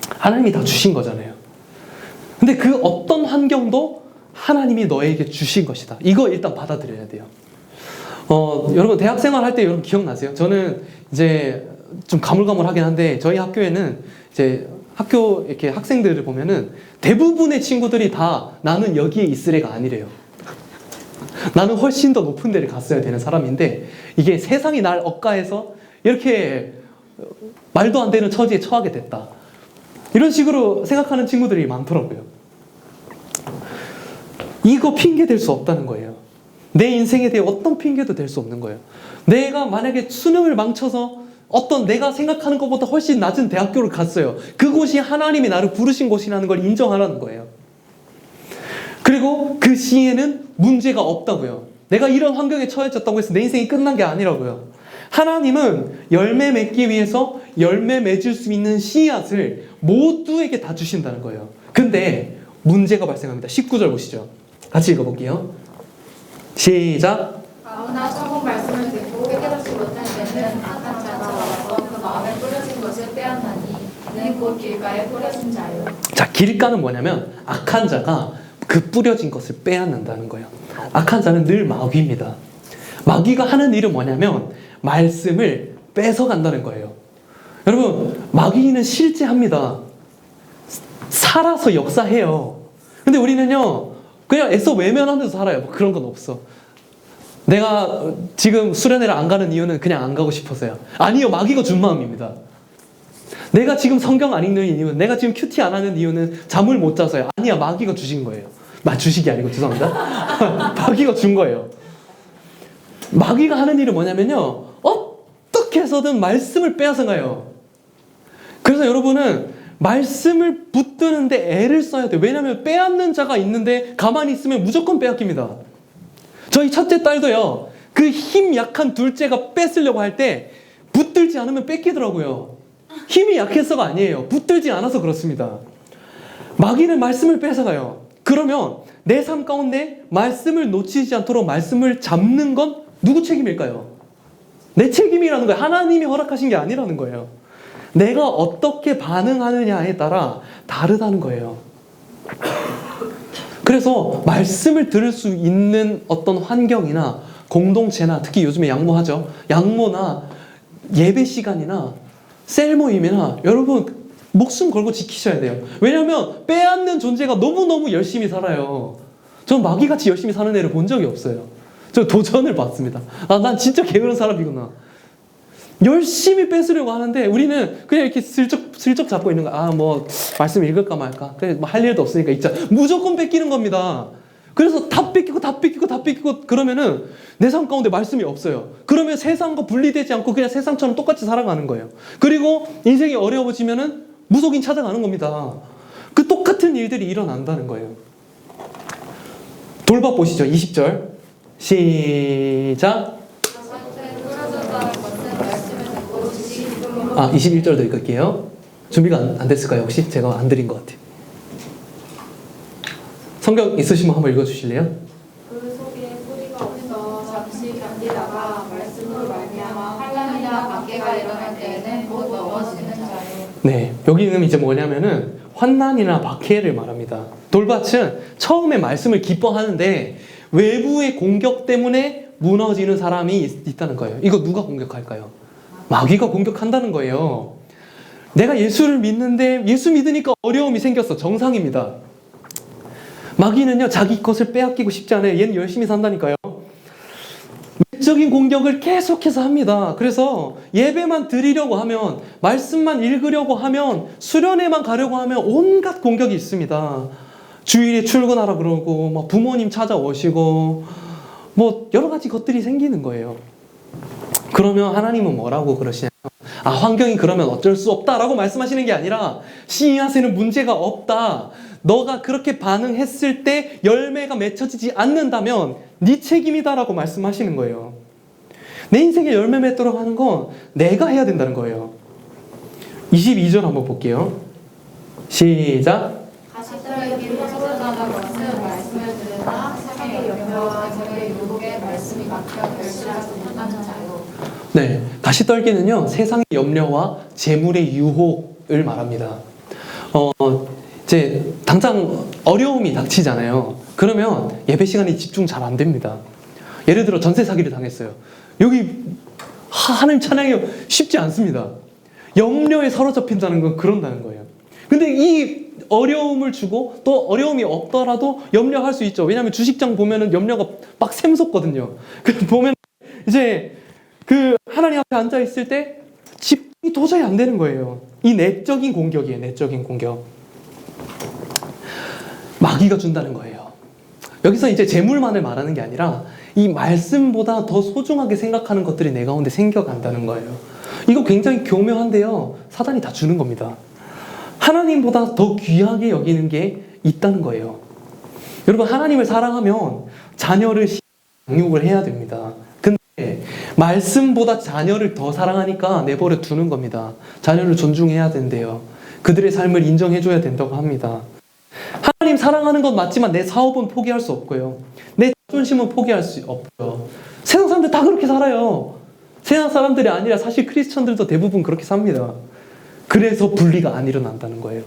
하나님이 다 주신 거잖아요. 근데 그 어떤 환경도 하나님이 너에게 주신 것이다. 이거 일단 받아들여야 돼요. 여러분 대학생활 할 때 여러분 기억나세요? 저는 이제 좀 가물가물하긴 한데 저희 학교에는 이제 학교 이렇게 학생들을 보면은 대부분의 친구들이 다 나는 여기에 있을 애가 아니래요. 나는 훨씬 더 높은 데를 갔어야 되는 사람인데 이게 세상이 날 억가해서 이렇게 말도 안 되는 처지에 처하게 됐다. 이런 식으로 생각하는 친구들이 많더라고요. 이거 핑계 댈 수 없다는 거예요. 내 인생에 대해 어떤 핑계도 될 수 없는 거예요. 내가 만약에 수능을 망쳐서 어떤 내가 생각하는 것보다 훨씬 낮은 대학교를 갔어요. 그곳이 하나님이 나를 부르신 곳이라는 걸 인정하라는 거예요. 그리고 그 시에는 문제가 없다고요. 내가 이런 환경에 처해졌다고 해서 내 인생이 끝난 게 아니라고요. 하나님은 열매 맺기 위해서 열매 맺을 수 있는 씨앗을 모두에게 다 주신다는 거예요. 근데 문제가 발생합니다. 19절 보시죠. 같이 읽어볼게요. 시작. 아무나 천국 말씀을 듣고 깨닫지 못한 자는 악한 자가 와서 그 마음에 뿌려진 것을 빼앗나니 이는 곧 길가에 뿌려진 자요. 자, 길가는 뭐냐면 악한 자가 그 뿌려진 것을 빼앗는다는 거예요. 악한 자는 늘 마귀입니다. 마귀가 하는 일은 뭐냐면 말씀을 뺏어간다는 거예요. 여러분, 마귀는 실제 합니다. 살아서 역사해요. 근데 우리는요, 그냥 애써 외면하면서 살아요. 뭐 그런 건 없어. 내가 지금 수련회를 안 가는 이유는 그냥 안 가고 싶어서요. 아니요, 마귀가 준 마음입니다. 내가 지금 성경 안 읽는 이유는, 내가 지금 큐티 안 하는 이유는 잠을 못 자서요. 아니야, 마귀가 주신 거예요. 주식이 아니고 죄송합니다. 마귀가 준 거예요. 마귀가 하는 일은 뭐냐면요, 어떻게 해서든 말씀을 빼앗아가요. 그래서 여러분은 말씀을 붙드는데 애를 써야 돼요. 왜냐하면 빼앗는 자가 있는데 가만히 있으면 무조건 빼앗깁니다. 저희 첫째 딸도요. 그 힘 약한 둘째가 뺏으려고 할 때 붙들지 않으면 뺏기더라고요. 힘이 약해서가 아니에요. 붙들지 않아서 그렇습니다. 마귀는 말씀을 뺏어가요. 그러면 내 삶 가운데 말씀을 놓치지 않도록 말씀을 잡는 건 누구 책임일까요? 내 책임이라는 거예요. 하나님이 허락하신 게 아니라는 거예요. 내가 어떻게 반응하느냐에 따라 다르다는 거예요. 그래서 말씀을 들을 수 있는 어떤 환경이나 공동체나 특히 요즘에 양모하죠. 양모나 예배 시간이나 셀 모임이나 여러분 목숨 걸고 지키셔야 돼요. 왜냐하면 빼앗는 존재가 너무너무 열심히 살아요. 전 마귀같이 열심히 사는 애를 본 적이 없어요. 저 도전을 받습니다. 난 진짜 게으른 사람이구나. 열심히 뺏으려고 하는데 우리는 그냥 이렇게 슬쩍 잡고 있는 거야. 뭐 말씀 읽을까 말까. 그냥 뭐 할 일도 없으니까 읽자. 무조건 뺏기는 겁니다. 그래서 다 뺏기고 그러면은 내 삶 가운데 말씀이 없어요. 그러면 세상과 분리되지 않고 그냥 세상처럼 똑같이 살아가는 거예요. 그리고 인생이 어려워지면은 무속인 찾아가는 겁니다. 그 똑같은 일들이 일어난다는 거예요. 돌봐 보시죠. 20절 시작. 21절도 읽을게요. 준비가 안 됐을까요? 혹시? 제가 안 드린 것 같아요. 성경 있으시면 한번 읽어주실래요? 그 속에 뿌리가 없어 잠시 견디다가 말씀으로 말미암아 환난이나 박해가 일어날 때에는 곧 넘어지는 자요. 네, 여기는 이제 뭐냐면은 환난이나 박해를 말합니다. 돌밭은 처음에 말씀을 기뻐하는데 외부의 공격 때문에 무너지는 사람이 있다는 거예요. 이거 누가 공격할까요? 마귀가 공격한다는 거예요. 내가 예수를 믿는데 예수 믿으니까 어려움이 생겼어. 정상입니다. 마귀는요, 자기 것을 빼앗기고 싶지 않아요. 얘는 열심히 산다니까요. 외적인 공격을 계속해서 합니다. 그래서 예배만 드리려고 하면, 말씀만 읽으려고 하면, 수련회만 가려고 하면 온갖 공격이 있습니다. 주일에 출근하라 그러고, 막 부모님 찾아오시고, 뭐 여러 가지 것들이 생기는 거예요. 그러면 하나님은 뭐라고 그러시냐면, 환경이 그러면 어쩔 수 없다라고 말씀하시는 게 아니라, 씨앗에는 문제가 없다. 너가 그렇게 반응했을 때 열매가 맺혀지지 않는다면 네 책임이다라고 말씀하시는 거예요. 내 인생에 열매 맺도록 하는 건 내가 해야 된다는 거예요. 22절 한번 볼게요. 시작. 가시떨기 쏟아나는 것은 말씀을 들으나 세상의 염려와 저의 유혹에 말씀이 막혀 결실하지 못하는 자요. 네, 가시떨기는요, 세상의 염려와 재물의 유혹을 말합니다. 이제 당장 어려움이 닥치잖아요. 그러면 예배 시간에 집중 잘 안 됩니다. 예를 들어 전세 사기를 당했어요. 여기 하나님 찬양이 쉽지 않습니다. 염려에 사로잡힌다는 건 그런다는 거예요. 근데 이 어려움을 주고 또 어려움이 없더라도 염려할 수 있죠. 왜냐하면 주식장 보면은 염려가 막 샘솟거든요. 그 보면 이제 그 하나님 앞에 앉아 있을 때 집중이 도저히 안 되는 거예요. 이 내적인 공격이에요. 내적인 공격. 마귀가 준다는 거예요. 여기서 이제 재물만을 말하는 게 아니라 이 말씀보다 더 소중하게 생각하는 것들이 내 가운데 생겨간다는 거예요. 이거 굉장히 교묘한데요. 사단이 다 주는 겁니다. 하나님보다 더 귀하게 여기는 게 있다는 거예요. 여러분, 하나님을 사랑하면 자녀를 양육을 해야 됩니다. 근데 말씀보다 자녀를 더 사랑하니까 내버려 두는 겁니다. 자녀를 존중해야 된대요. 그들의 삶을 인정해줘야 된다고 합니다. 하나님 사랑하는 건 맞지만 내 사업은 포기할 수 없고요. 내 자존심은 포기할 수 없고요. 세상 사람들 다 그렇게 살아요. 세상 사람들이 아니라 사실 크리스천들도 대부분 그렇게 삽니다. 그래서 분리가 안 일어난다는 거예요.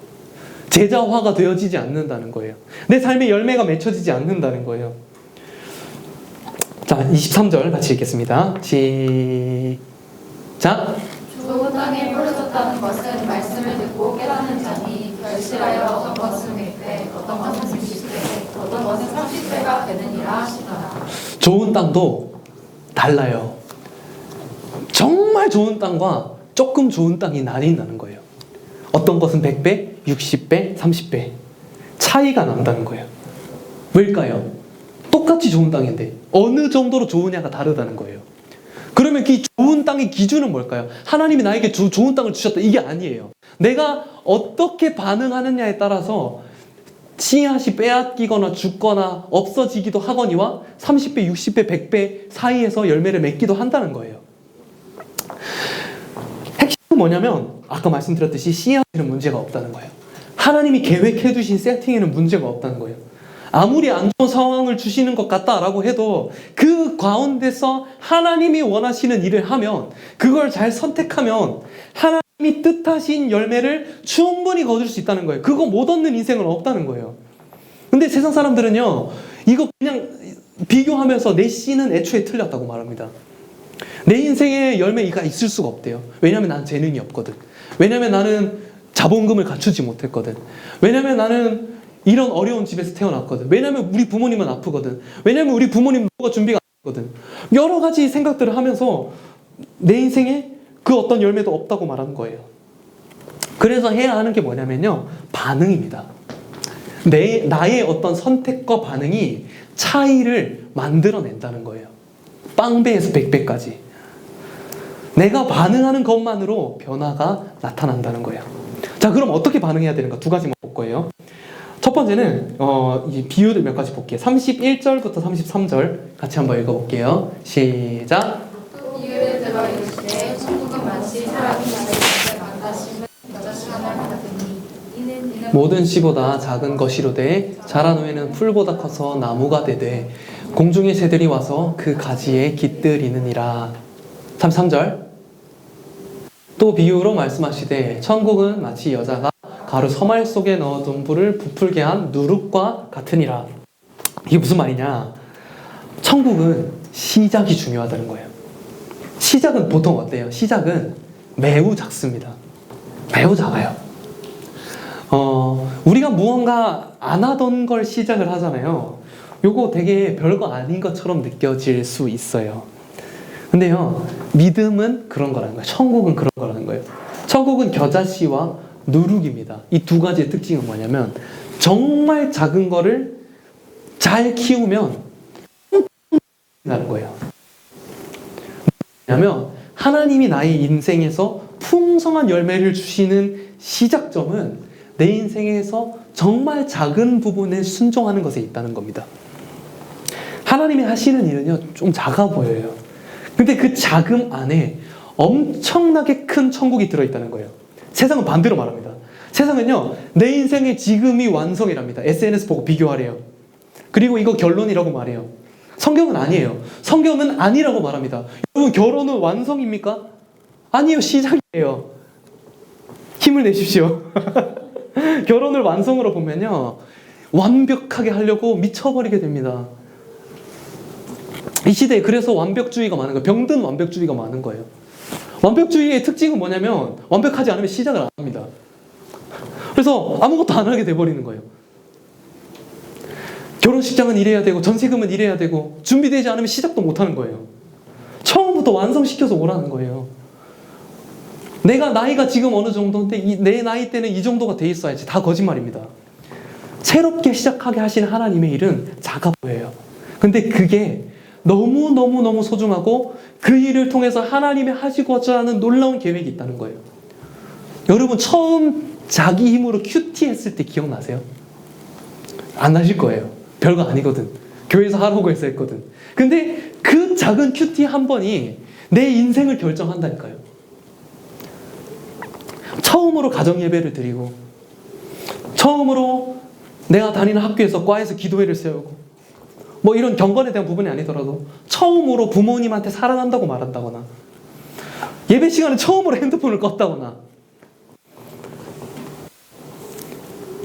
제자화가 되어지지 않는다는 거예요. 내 삶의 열매가 맺혀지지 않는다는 거예요. 자, 23절 같이 읽겠습니다. 시작. 좋은 땅에 뿌려졌다는 것은 말씀을 듣고 깨닫는 자니 결실하여 어떤 것은 100배, 어떤 것은 30배, 어떤 것은 30배가 되느니라 하시더라. 좋은 땅도 달라요. 정말 좋은 땅과 조금 좋은 땅이 나뉜다는 거예요. 어떤 것은 100배, 60배, 30배 차이가 난다는 거예요. 왜일까요? 똑같이 좋은 땅인데 어느 정도로 좋으냐가 다르다는 거예요. 그러면 그 좋은 땅의 기준은 뭘까요? 하나님이 나에게 좋은 땅을 주셨다. 이게 아니에요. 내가 어떻게 반응하느냐에 따라서 씨앗이 빼앗기거나 죽거나 없어지기도 하거니와 30배, 60배, 100배 사이에서 열매를 맺기도 한다는 거예요. 핵심은 뭐냐면 아까 말씀드렸듯이 씨앗에는 문제가 없다는 거예요. 하나님이 계획해 두신 세팅에는 문제가 없다는 거예요. 아무리 안 좋은 상황을 주시는 것 같다라고 해도 그 가운데서 하나님이 원하시는 일을 하면, 그걸 잘 선택하면 하나님이 뜻하신 열매를 충분히 거둘 수 있다는 거예요. 그거 못 얻는 인생은 없다는 거예요. 근데 세상 사람들은요, 이거 그냥 비교하면서 내 씨는 애초에 틀렸다고 말합니다. 내 인생에 열매가 있을 수가 없대요. 왜냐하면 난 재능이 없거든. 왜냐하면 나는 자본금을 갖추지 못했거든. 왜냐하면 나는 이런 어려운 집에서 태어났거든. 왜냐하면 우리 부모님은 아프거든. 왜냐하면 우리 부모님은 뭐가 준비가 안 됐거든. 여러 가지 생각들을 하면서 내 인생에 그 어떤 열매도 없다고 말하는 거예요. 그래서 해야 하는 게 뭐냐면요, 반응입니다. 나의 어떤 선택과 반응이 차이를 만들어낸다는 거예요. 빵배에서 100배까지. 내가 반응하는 것만으로 변화가 나타난다는 거예요. 자, 그럼 어떻게 반응해야 되는가? 두 가지만 볼 거예요. 첫 번째는 이 비유를 몇 가지 볼게요. 31절부터 33절 같이 한번 읽어볼게요. 시작. 또 비유를 들어 이르시되 천국은 마치 사람이 자기의 만다심을 여자 시간을 받았더니 이는 모든 씨보다 작은 것이로되 자란 후에는 풀보다 커서 나무가 되되 공중의 새들이 와서 그 가지에 깃들이느니라. 33절. 또 비유로 말씀하시되 천국은 마치 여자가 가루 서말 속에 넣어둔 불을 부풀게 한 누룩과 같으니라. 이게 무슨 말이냐? 천국은 시작이 중요하다는 거예요. 시작은 보통 어때요? 시작은 매우 작습니다. 매우 작아요. 우리가 무언가 안 하던 걸 시작을 하잖아요. 요거 되게 별거 아닌 것처럼 느껴질 수 있어요. 근데요, 믿음은 그런 거라는 거예요. 천국은 그런 거라는 거예요. 천국은 겨자씨와 누룩입니다. 이 두 가지의 특징은 뭐냐면, 정말 작은 거를 잘 키우면 나는 거예요. 왜냐하면 하나님이 나의 인생에서 풍성한 열매를 주시는 시작점은 내 인생에서 정말 작은 부분에 순종하는 것에 있다는 겁니다. 하나님이 하시는 일은요, 좀 작아 보여요. 근데 그 작음 안에 엄청나게 큰 천국이 들어있다는 거예요. 세상은 반대로 말합니다. 세상은요, 내 인생의 지금이 완성이랍니다. SNS 보고 비교하래요. 그리고 이거 결론이라고 말해요. 성경은 아니에요. 성경은 아니라고 말합니다. 여러분, 결혼은 완성입니까? 아니요, 시작이에요. 힘을 내십시오. 결혼을 완성으로 보면요, 완벽하게 하려고 미쳐버리게 됩니다. 이 시대에 그래서 완벽주의가 많은 거예요. 병든 완벽주의가 많은 거예요. 완벽주의의 특징은 뭐냐면 완벽하지 않으면 시작을 안 합니다. 그래서 아무것도 안 하게 돼버리는 거예요. 결혼식장은 이래야 되고 전세금은 이래야 되고 준비되지 않으면 시작도 못 하는 거예요. 처음부터 완성시켜서 오라는 거예요. 내가 나이가 지금 어느 정도인데 내 나이 때는 이 정도가 돼 있어야지. 다 거짓말입니다. 새롭게 시작하게 하신 하나님의 일은 작아 보여요. 근데 그게 너무너무 소중하고 그 일을 통해서 하나님이 하시고자 하는 놀라운 계획이 있다는 거예요. 여러분, 처음 자기 힘으로 큐티 했을 때 기억나세요? 안 나실 거예요. 별거 아니거든. 교회에서 하라고 해서 했거든. 근데 그 작은 큐티 한 번이 내 인생을 결정한다니까요. 처음으로 가정 예배를 드리고, 처음으로 내가 다니는 학교에서 과에서 기도회를 세우고, 뭐 이런 경건에 대한 부분이 아니더라도 처음으로 부모님한테 사랑한다고 말한다거나, 예배 시간에 처음으로 핸드폰을 껐다거나,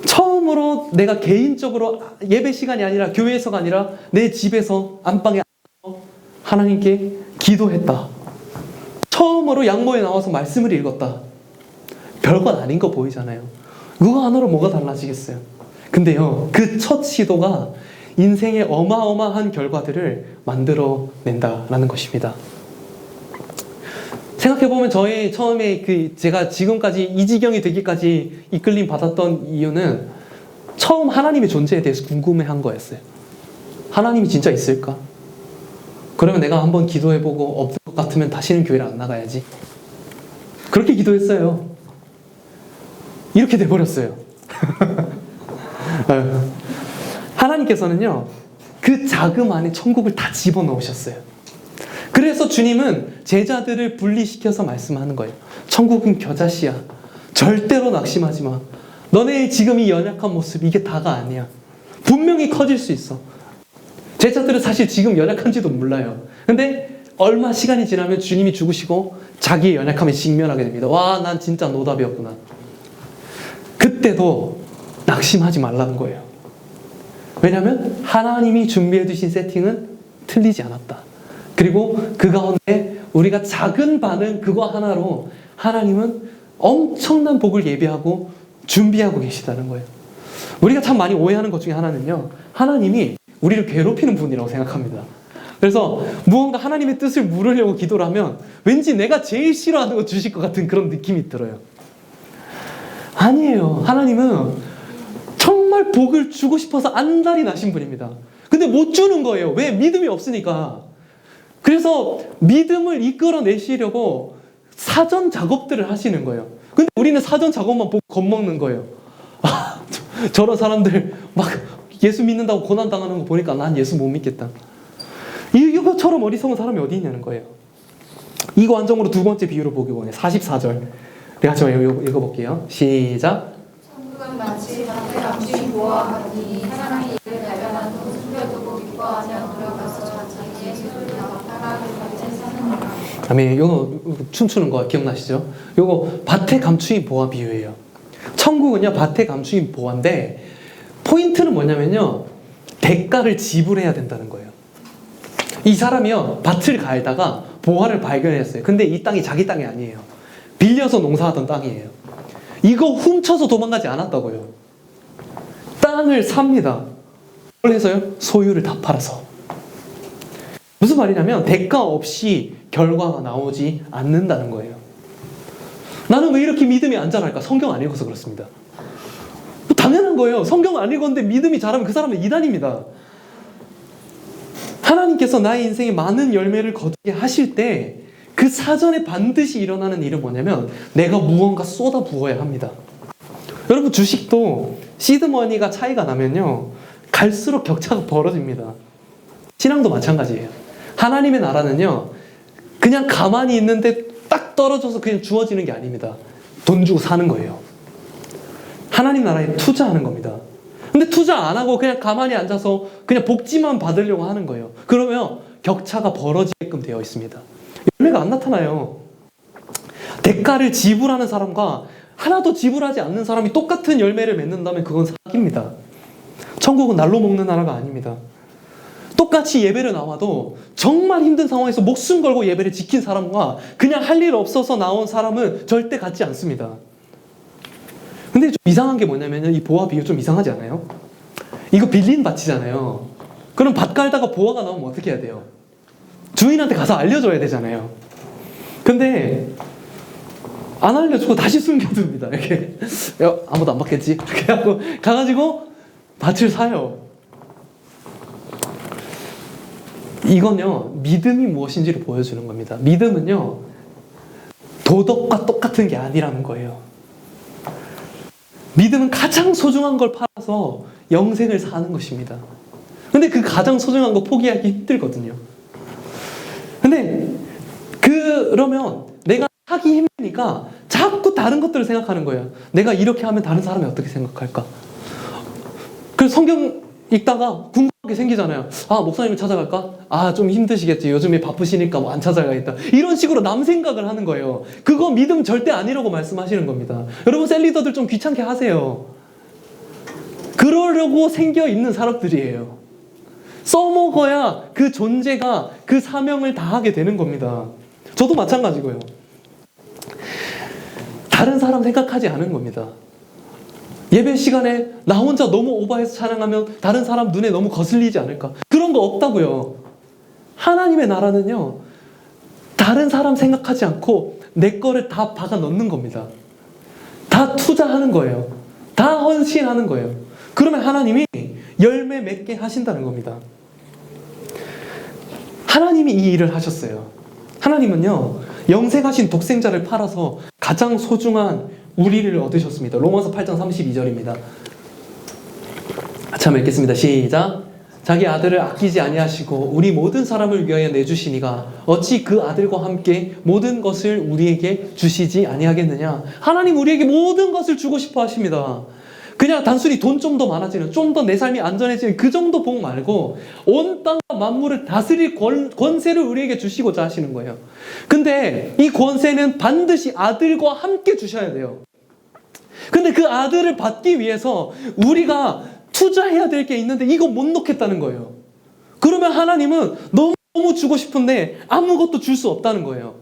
처음으로 내가 개인적으로 예배 시간이 아니라 교회에서가 아니라 내 집에서 안방에 앉아서 하나님께 기도했다. 처음으로 양모에 나와서 말씀을 읽었다. 별건 아닌 거 보이잖아요. 그거 하나로 뭐가 달라지겠어요? 근데요, 그 첫 시도가 인생의 어마어마한 결과들을 만들어낸다라는 것입니다. 생각해보면 저희 처음에 제가 지금까지 이 지경이 되기까지 이끌림 받았던 이유는 처음 하나님의 존재에 대해서 궁금해한 거였어요. 하나님이 진짜 있을까? 그러면 내가 한번 기도해보고 없을 것 같으면 다시는 교회를 안 나가야지. 그렇게 기도했어요. 이렇게 돼버렸어요. 하나님께서는요, 그 자금 안에 천국을 다 집어넣으셨어요. 그래서 주님은 제자들을 분리시켜서 말씀하는 거예요. 천국은 겨자씨야. 절대로 낙심하지 마. 너네 지금 이 연약한 모습, 이게 다가 아니야. 분명히 커질 수 있어. 제자들은 사실 지금 연약한지도 몰라요. 근데 얼마 시간이 지나면 주님이 죽으시고 자기의 연약함에 직면하게 됩니다. 와, 난 진짜 노답이었구나. 그때도 낙심하지 말라는 거예요. 왜냐하면 하나님이 준비해 두신 세팅은 틀리지 않았다. 그리고 그 가운데 우리가 작은 반응 그거 하나로 하나님은 엄청난 복을 예비하고 준비하고 계시다는 거예요. 우리가 참 많이 오해하는 것 중에 하나는요, 하나님이 우리를 괴롭히는 분이라고 생각합니다. 그래서 무언가 하나님의 뜻을 물으려고 기도를 하면 왠지 내가 제일 싫어하는 거 주실 것 같은 그런 느낌이 들어요. 아니에요. 하나님은 정말 복을 주고 싶어서 안달이 나신 분입니다. 근데 못 주는 거예요. 왜? 믿음이 없으니까. 그래서 믿음을 이끌어내시려고 사전 작업들을 하시는 거예요. 근데 우리는 사전 작업만 보고 겁먹는 거예요. 아, 저런 사람들 막 예수 믿는다고 고난당하는 거 보니까 난 예수 못 믿겠다. 이거처럼 어리석은 사람이 어디 있냐는 거예요. 이거 완전으로 두 번째 비유를 보기 원해요. 44절. 같이 읽어볼게요. 시작. 천국은 마치 밭에 감추인 보와 같으니 사람이 이를 발견한 후 숨겨두고 기뻐하며 들어가서 자기의 소유를 나타나게 밭에 사느니라. 아멘. 요거 춤추는 거 기억나시죠? 요거 밭에 감추인 보화 비유예요. 천국은요, 밭에 감추인 보화인데 포인트는 뭐냐면요, 대가를 지불해야 된다는 거예요. 이 사람이요, 밭을 갈다가 보화를 발견했어요. 근데 이 땅이 자기 땅이 아니에요. 빌려서 농사하던 땅이에요. 이거 훔쳐서 도망가지 않았다고요. 땅을 삽니다. 뭘 해서요? 소유를 다 팔아서. 무슨 말이냐면 대가 없이 결과가 나오지 않는다는 거예요. 나는 왜 이렇게 믿음이 안 자랄까? 성경 안 읽어서 그렇습니다. 당연한 거예요. 성경 안 읽었는데 믿음이 자라면 그 사람은 이단입니다. 하나님께서 나의 인생에 많은 열매를 거두게 하실 때 그 사전에 반드시 일어나는 일은 뭐냐면 내가 무언가 쏟아 부어야 합니다. 여러분, 주식도 시드머니가 차이가 나면요, 갈수록 격차가 벌어집니다. 신앙도 마찬가지예요. 하나님의 나라는요, 그냥 가만히 있는데 딱 떨어져서 그냥 주어지는 게 아닙니다. 돈 주고 사는 거예요. 하나님 나라에 투자하는 겁니다. 근데 투자 안 하고 그냥 가만히 앉아서 그냥 복지만 받으려고 하는 거예요. 그러면 격차가 벌어지게끔 되어 있습니다. 열매가 안 나타나요. 대가를 지불하는 사람과 하나도 지불하지 않는 사람이 똑같은 열매를 맺는다면 그건 사기입니다. 천국은 날로 먹는 나라가 아닙니다. 똑같이 예배를 나와도 정말 힘든 상황에서 목숨 걸고 예배를 지킨 사람과 그냥 할 일 없어서 나온 사람은 절대 같지 않습니다. 근데 좀 이상한 게 뭐냐면 이 보화 비유 좀 이상하지 않아요? 이거 빌린 밭이잖아요. 그럼 밭 갈다가 보화가 나오면 어떻게 해야 돼요? 주인한테 가서 알려줘야 되잖아요. 근데 안 알려주고 다시 숨겨둡니다. 이렇게 아무도 안 받겠지? 이렇게 하고 가가지고 밭을 사요. 이건요, 믿음이 무엇인지를 보여주는 겁니다. 믿음은요, 도덕과 똑같은 게 아니라는 거예요. 믿음은 가장 소중한 걸 팔아서 영생을 사는 것입니다. 근데 그 가장 소중한 거 포기하기 힘들거든요. 근데 그러면 내가 하기 힘드니까 자꾸 다른 것들을 생각하는 거예요. 내가 이렇게 하면 다른 사람이 어떻게 생각할까? 그래서 성경 읽다가 궁금한 게 생기잖아요. 아, 목사님을 찾아갈까? 아, 좀 힘드시겠지. 요즘에 바쁘시니까 뭐 안 찾아가겠다. 이런 식으로 남 생각을 하는 거예요. 그거 믿음 절대 아니라고 말씀하시는 겁니다. 여러분, 셀리더들 좀 귀찮게 하세요. 그러려고 생겨 있는 사람들이에요. 써먹어야 그 존재가 그 사명을 다하게 되는 겁니다. 저도 마찬가지고요. 다른 사람 생각하지 않은 겁니다. 예배 시간에 나 혼자 너무 오버해서 찬양하면 다른 사람 눈에 너무 거슬리지 않을까? 그런 거 없다고요. 하나님의 나라는요, 다른 사람 생각하지 않고 내 거를 다 박아 넣는 겁니다. 다 투자하는 거예요. 다 헌신하는 거예요. 그러면 하나님이 열매 맺게 하신다는 겁니다. 하나님이 이 일을 하셨어요. 하나님은요, 영생하신 독생자를 팔아서 가장 소중한 우리를 얻으셨습니다. 로마서 8장 32절입니다. 같이 한번 읽겠습니다. 시작. 자기 아들을 아끼지 아니하시고 우리 모든 사람을 위하여 내주시니가 어찌 그 아들과 함께 모든 것을 우리에게 주시지 아니하겠느냐. 하나님 우리에게 모든 것을 주고 싶어 하십니다. 그냥 단순히 돈 좀 더 많아지는, 좀 더 내 삶이 안전해지는 그 정도 복 말고 온 땅과 만물을 다스릴 권세를 우리에게 주시고자 하시는 거예요. 근데 이 권세는 반드시 아들과 함께 주셔야 돼요. 근데 그 아들을 받기 위해서 우리가 투자해야 될 게 있는데 이거 못 놓겠다는 거예요. 그러면 하나님은 너무 주고 싶은데 아무것도 줄 수 없다는 거예요.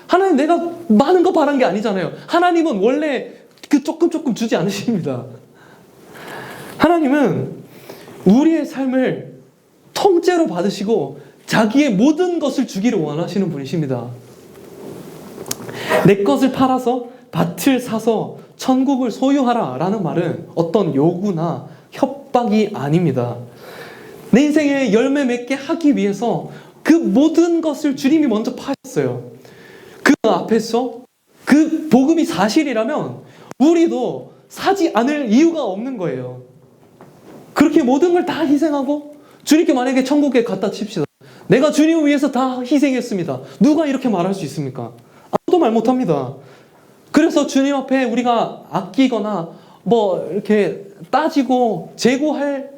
하나님 내가 많은 거 바란 게 아니잖아요. 하나님은 원래 그 조금 주지 않으십니다. 하나님은 우리의 삶을 통째로 받으시고 자기의 모든 것을 주기를 원하시는 분이십니다. 내 것을 팔아서 밭을 사서 천국을 소유하라 라는 말은 어떤 요구나 협박이 아닙니다. 내 인생에 열매 맺게 하기 위해서 그 모든 것을 주님이 먼저 파셨어요. 그 앞에서 그 복음이 사실이라면 우리도 사지 않을 이유가 없는 거예요. 그렇게 모든 걸 다 희생하고 주님께 만약에 천국에 갖다 칩시다. 내가 주님을 위해서 다 희생했습니다. 누가 이렇게 말할 수 있습니까? 아무도 말 못합니다. 그래서 주님 앞에 우리가 아끼거나 뭐 이렇게 따지고 재고할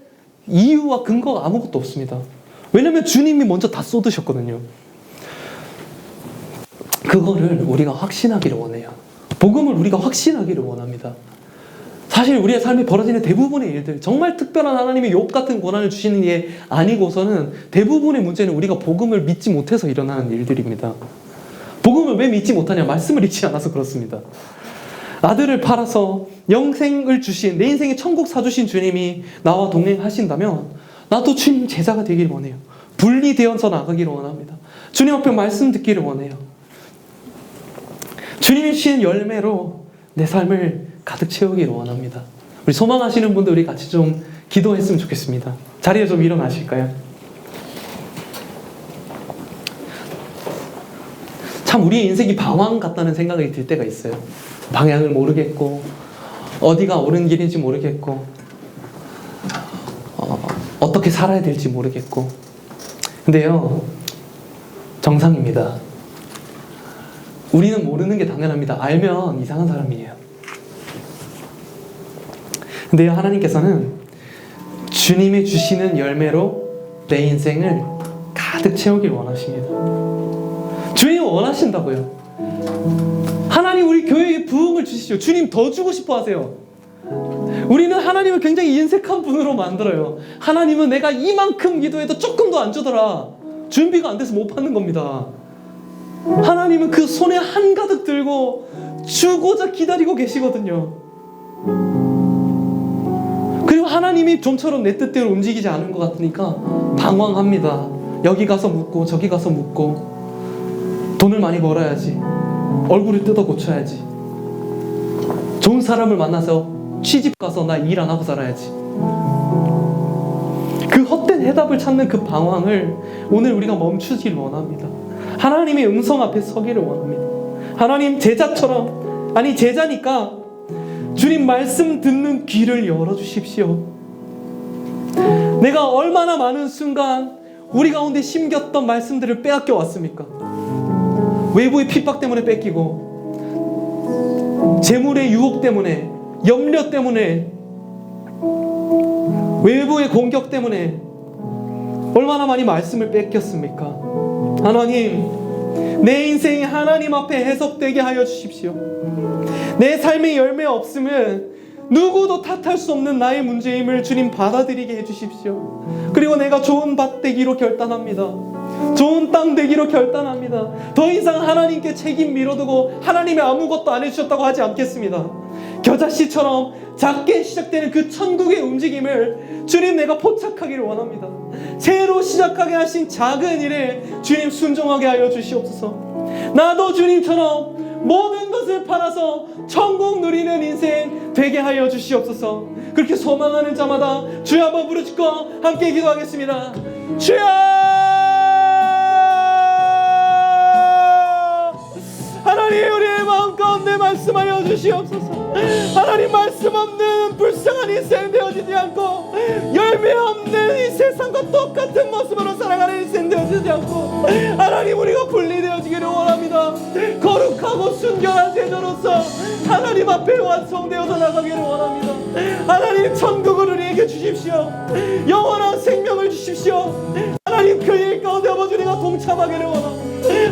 이유와 근거가 아무것도 없습니다. 왜냐하면 주님이 먼저 다 쏟으셨거든요. 그거를 우리가 확신하기를 원해요. 복음을 우리가 확신하기를 원합니다. 사실 우리의 삶에 벌어지는 대부분의 일들, 정말 특별한 하나님의 욥 같은 고난을 주시는 게 아니고서는 대부분의 문제는 우리가 복음을 믿지 못해서 일어나는 일들입니다. 복음을 왜 믿지 못하냐? 말씀을 읽지 않아서 그렇습니다. 아들을 팔아서 영생을 주신, 내 인생에 천국 사주신 주님이 나와 동행하신다면 나도 주님 제자가 되길 원해요. 분리되어서 나가기를 원합니다. 주님 앞에 말씀 듣기를 원해요. 주님이 주신 열매로 내 삶을 가득 채우기를 원합니다. 우리 소망하시는 분들 우리 같이 좀 기도했으면 좋겠습니다. 자리에 좀 일어나실까요? 참 우리의 인생이 방황 같다는 생각이 들 때가 있어요. 방향을 모르겠고 어디가 옳은 길인지 모르겠고 어떻게 살아야 될지 모르겠고. 근데요, 정상입니다. 우리는 모르는 게 당연합니다. 알면 이상한 사람이에요. 근데요, 하나님께서는 주님이 주시는 열매로 내 인생을 가득 채우길 원하십니다. 주님이 원하신다고요. 하나님 우리 교회에 부흥을 주시죠. 주님 더 주고 싶어 하세요. 우리는 하나님을 굉장히 인색한 분으로 만들어요. 하나님은 내가 이만큼 기도해도 조금도 안 주더라. 준비가 안 돼서 못 받는 겁니다. 하나님은 그 손에 한가득 들고 주고자 기다리고 계시거든요. 그리고 하나님이 좀처럼 내 뜻대로 움직이지 않은 것 같으니까 방황합니다. 여기 가서 묻고 저기 가서 묻고 돈을 많이 벌어야지, 얼굴을 뜯어 고쳐야지, 좋은 사람을 만나서 취집 가서 나 일 안 하고 살아야지. 그 헛된 해답을 찾는 그 방황을 오늘 우리가 멈추기를 원합니다. 하나님의 음성 앞에 서기를 원합니다. 하나님 제자처럼, 아니 제자니까 주님 말씀 듣는 귀를 열어주십시오. 내가 얼마나 많은 순간 우리 가운데 심겼던 말씀들을 빼앗겨 왔습니까? 외부의 핍박 때문에 뺏기고, 재물의 유혹 때문에, 염려 때문에, 외부의 공격 때문에 얼마나 많이 말씀을 뺏겼습니까? 하나님, 내 인생이 하나님 앞에 해석되게 하여 주십시오. 내 삶의 열매 없음은 누구도 탓할 수 없는 나의 문제임을 주님 받아들이게 해주십시오. 그리고 내가 좋은 밭 되기로 결단합니다. 좋은 땅 되기로 결단합니다. 더 이상 하나님께 책임 밀어두고 하나님이 아무것도 안 해주셨다고 하지 않겠습니다. 겨자씨처럼 작게 시작되는 그 천국의 움직임을 주님 내가 포착하기를 원합니다. 새로 시작하게 하신 작은 일에 주님 순종하게 하여 주시옵소서. 나도 주님처럼 모든 것을 팔아서 천국 누리는 인생 되게 하여 주시옵소서. 그렇게 소망하는 자마다 주여 한번 부르짖고 함께 기도하겠습니다. 주여! 가운데 말씀하여 주시옵소서. 하나님, 말씀 없는 불쌍한 인생 되어지지 않고 열매 없는 이 세상과 똑같은 모습으로 살아가는 인생 되어지지 않고 하나님, 우리가 분리되어지기를 원합니다. 거룩하고 순결한 제자로서 하나님 앞에 완성되어서 나가기를 원합니다. 하나님, 천국을 우리에게 주십시오. 영원한 생명을 주십시오. 하나님, 그 일 가운데 아버지 우리가 동참하기를 원합니다.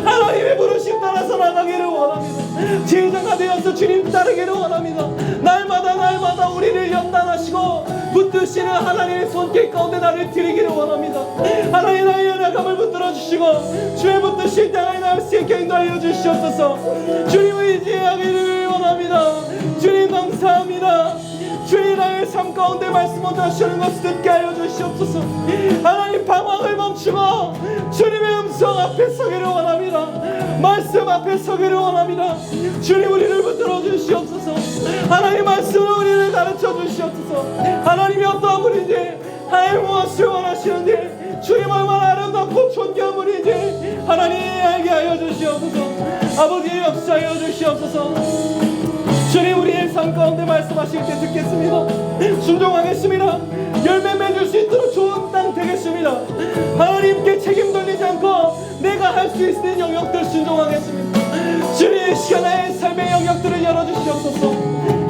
하나님의 부르심 따라서 나가기를 원합니다. 제자가 되어서 주님 따르기를 원합니다. 날마다 우리를 연단하시고 붙드시는 하나님의 손길 가운데 나를 드리기를 원합니다. 하나님, 나의 연약함을 붙들어 주시고 주의 붙드실 때 하나님 나를 새겨 인도하여 주시옵소서. 주님을 의지하기를 원합니다. 주님 감사합니다. 주님, 나의 삶 가운데 말씀 하시는 것을 듣게 하여 주시옵소서. 하나님, 방황을 멈추고 주님의 음성 앞에 서기를 원합니다. 말씀 앞에 서기를 원합니다. 주님, 우리를 붙들어 주시옵소서. 하나님, 말씀으로 우리를 가르쳐 주시옵소서. 하나님이 어떠한 분인지, 하나님 무엇을 원하시는지, 주님 얼마나 아름답고 존귀한 분인지 하나님 알게 하여 주시옵소서. 아버지, 역사하여 주시옵소서. 주님, 우리의 삶 가운데 말씀하실 때 듣겠습니다. 순종하겠습니다. 열매 맺을 수 있도록 좋은 땅 되겠습니다. 하나님께 책임 돌리지 않고 내가 할 수 있는 영역들 순종하겠습니다. 주님, 시간의 삶의 영역들을 열어주시옵소서.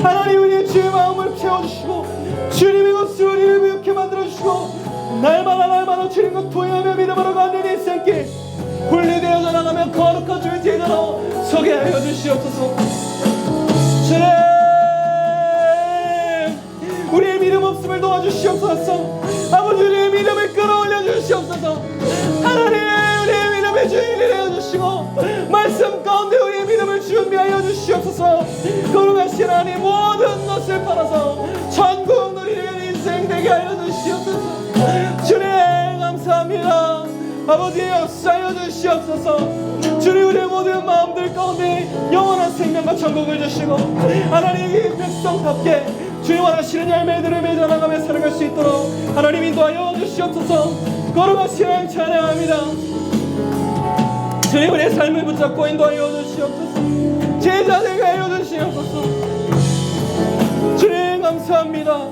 하나님, 우리의 주의 마음을 채워주시고 주님의 것을 우리를 부유케 만들어주시고 날마다 주님과 동행하며 믿음으로 가는 인생길 분리되어져 나가며 거룩한 주의 제자로 서게 하여 주시옵소서. 주님, 우리의 믿음 없음을 도와주시옵소서. 아버지, 우리의 믿음을 끌어올려 주시옵소서. 하나님, 우리의 믿음의 주인이 되어주시고 말씀 가운데 우리의 믿음을 준비하여 주시옵소서. 거룩하신 하나님, 모든 것을 팔아서 천국 누리는 인생 되게 하여 주시옵소서. 주님, 감사합니다. 아버지, 역사하여 주시옵소서. 주님, 우리의 모든 마음들 가운데 영원한 생명과 천국을 주시고 하나님, 이 백성답게 주님 원하시는 열매들을 맺어나가며 살아갈 수 있도록 하나님 인도하여 주시옵소서. 거룩하신 하나님 찬양합니다. 주님, 우리의 삶을 붙잡고 인도하여 주시옵소서. 제자 되게 하여 주시옵소서. 주님, 감사합니다.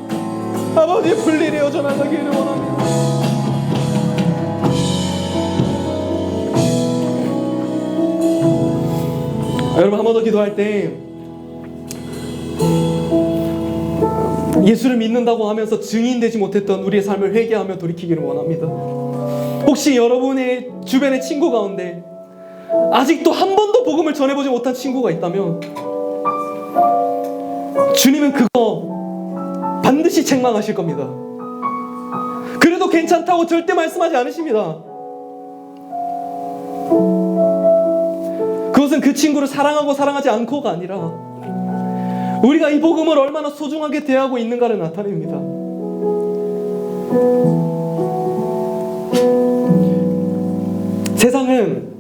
아버지, 분리되어져 나가기를 원합니다. 여러분, 한 번 더 기도할 때 예수를 믿는다고 하면서 증인되지 못했던 우리의 삶을 회개하며 돌이키기를 원합니다. 혹시 여러분의 주변의 친구 가운데 아직도 한 번도 복음을 전해보지 못한 친구가 있다면 주님은 그거 반드시 책망하실 겁니다. 그래도 괜찮다고 절대 말씀하지 않으십니다. 그것은 그 친구를 사랑하고 사랑하지 않고가 아니라 우리가 이 복음을 얼마나 소중하게 대하고 있는가를 나타냅니다. 세상은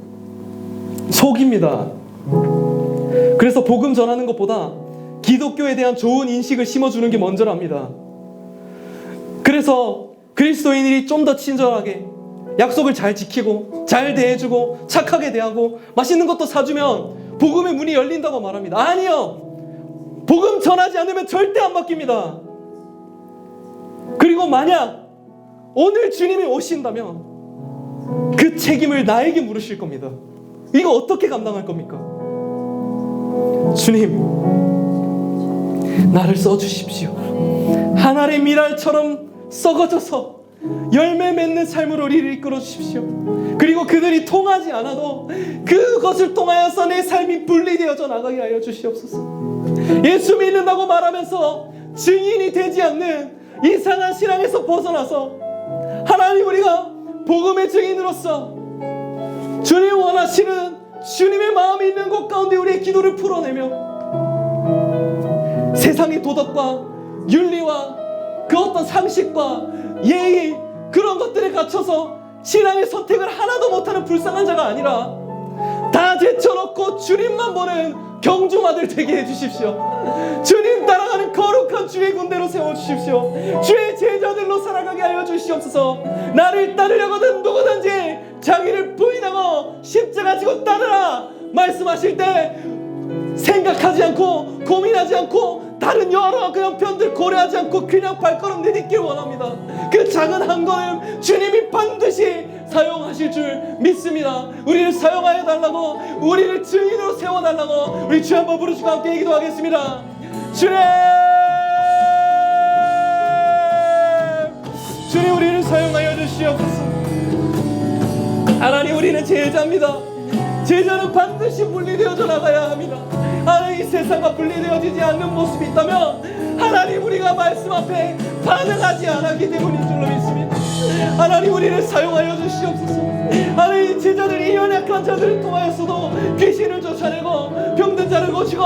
속입니다. 그래서 복음 전하는 것보다 기독교에 대한 좋은 인식을 심어주는 게 먼저랍니다. 그래서 그리스도인들이 좀 더 친절하게 약속을 잘 지키고 잘 대해주고 착하게 대하고 맛있는 것도 사주면 복음의 문이 열린다고 말합니다. 아니요, 복음 전하지 않으면 절대 안 바뀝니다. 그리고 만약 오늘 주님이 오신다면 그 책임을 나에게 물으실 겁니다. 이거 어떻게 감당할 겁니까? 주님, 나를 써주십시오. 하늘의 미랄처럼 썩어져서 열매 맺는 삶으로 우리를 이끌어 주십시오. 그리고 그들이 통하지 않아도 그것을 통하여서 내 삶이 분리되어져 나가게 하여 주시옵소서. 예수 믿는다고 말하면서 증인이 되지 않는 이상한 신앙에서 벗어나서 하나님, 우리가 복음의 증인으로서 주님 원하시는 주님의 마음이 있는 곳 가운데 우리의 기도를 풀어내며 세상의 도덕과 윤리와 그 어떤 상식과 예의, 그런 것들에 갇혀서 신앙의 선택을 하나도 못하는 불쌍한 자가 아니라 다 제쳐놓고 주님만 보는 경중아들 되게 해주십시오. 주님 따라가는 거룩한 주의 군대로 세워주십시오. 주의 제자들로 살아가게 하여 주시옵소서. 나를 따르려거든 누구든지 자기를 부인하고 십자가 지고 따르라 말씀하실 때 생각하지 않고 고민하지 않고 다른 여러 그 형편들 고려하지 않고 그냥 발걸음 내딛길 원합니다. 그 작은 한 걸음 주님이 반드시 사용하실 줄 믿습니다. 우리를 사용하여 달라고, 우리를 증인으로 세워달라고 우리 주 한번 부르시고 함께 기도하겠습니다. 주님, 주님 우리를 사용하여 주시옵소서. 하나님, 우리는 제자입니다. 제자는 반드시 분리되어져 나가야 합니다. 하나님, 이 세상과 분리되어지지 않는 모습이 있다면 하나님, 우리가 말씀 앞에 반응하지 않았기 때문인 줄로 믿습니다. 하나님, 우리를 사용하여 주시옵소서. 하나님, 제자들이 연약한 자들을 통하여서도 귀신을 쫓아내고 병든 자를 고치고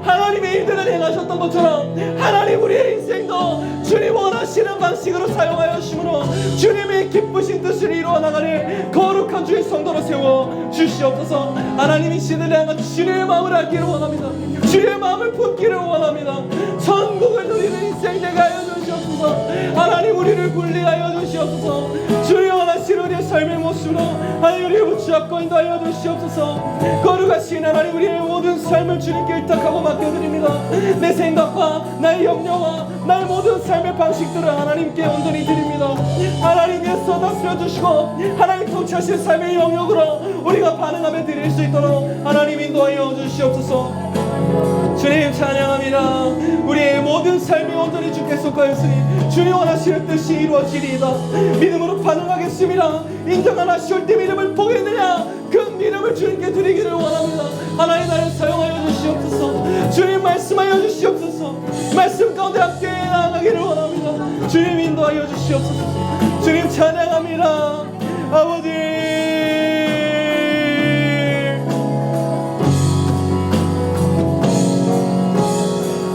하나님의 일들을 행하셨던 것처럼 하나님, 우리의 인생도 주님 원하시는 방식으로 사용하여 주심으로 주님의 기쁘신 뜻을 이루어 나가는 거룩한 주의 성도로 세워 주시옵소서. 하나님이 시대를 향한 주님의 마음을 알기를 원합니다. 주님의 마음을 품기를 원합니다. 천국을 누리는 인생 되게 하여 주시옵소서. 하나님, 우리를 분리하여 주시옵소서. 주님 원하시는 우리의 삶의 모습으로 하나님, 우리를 붙잡고 인도하여 주시옵소서. 거룩하신 하나님, 우리의 모든 삶을 주님께 의탁하고 맡겨드립니다. 내 생각과 나의 염려와 나의 모든 삶의 방식들을 하나님께 온전히 드립니다. 하나님께서 다스려주시고 하나님 통치하실 삶의 영역으로 우리가 반응하며 드릴 수 있도록 하나님 인도하여 주시옵소서. 주님 찬양합니다. 우리의 모든 삶이 온전히 주께 속하였으니 주님 원하시는 뜻이 이루어지리이다. 믿음으로 반응하겠습니다. 인정하시올 때 믿음을 보겠느냐, 그 믿음을 주님께 드리기를 원합니다. 하나님, 나를 사용하여 주시옵소서. 주님 말씀하여 주시옵소서. 말씀 가운데 함께 나아가기를 원합니다. 주님 인도하여 주시옵소서. 주님 찬양합니다. 아버지,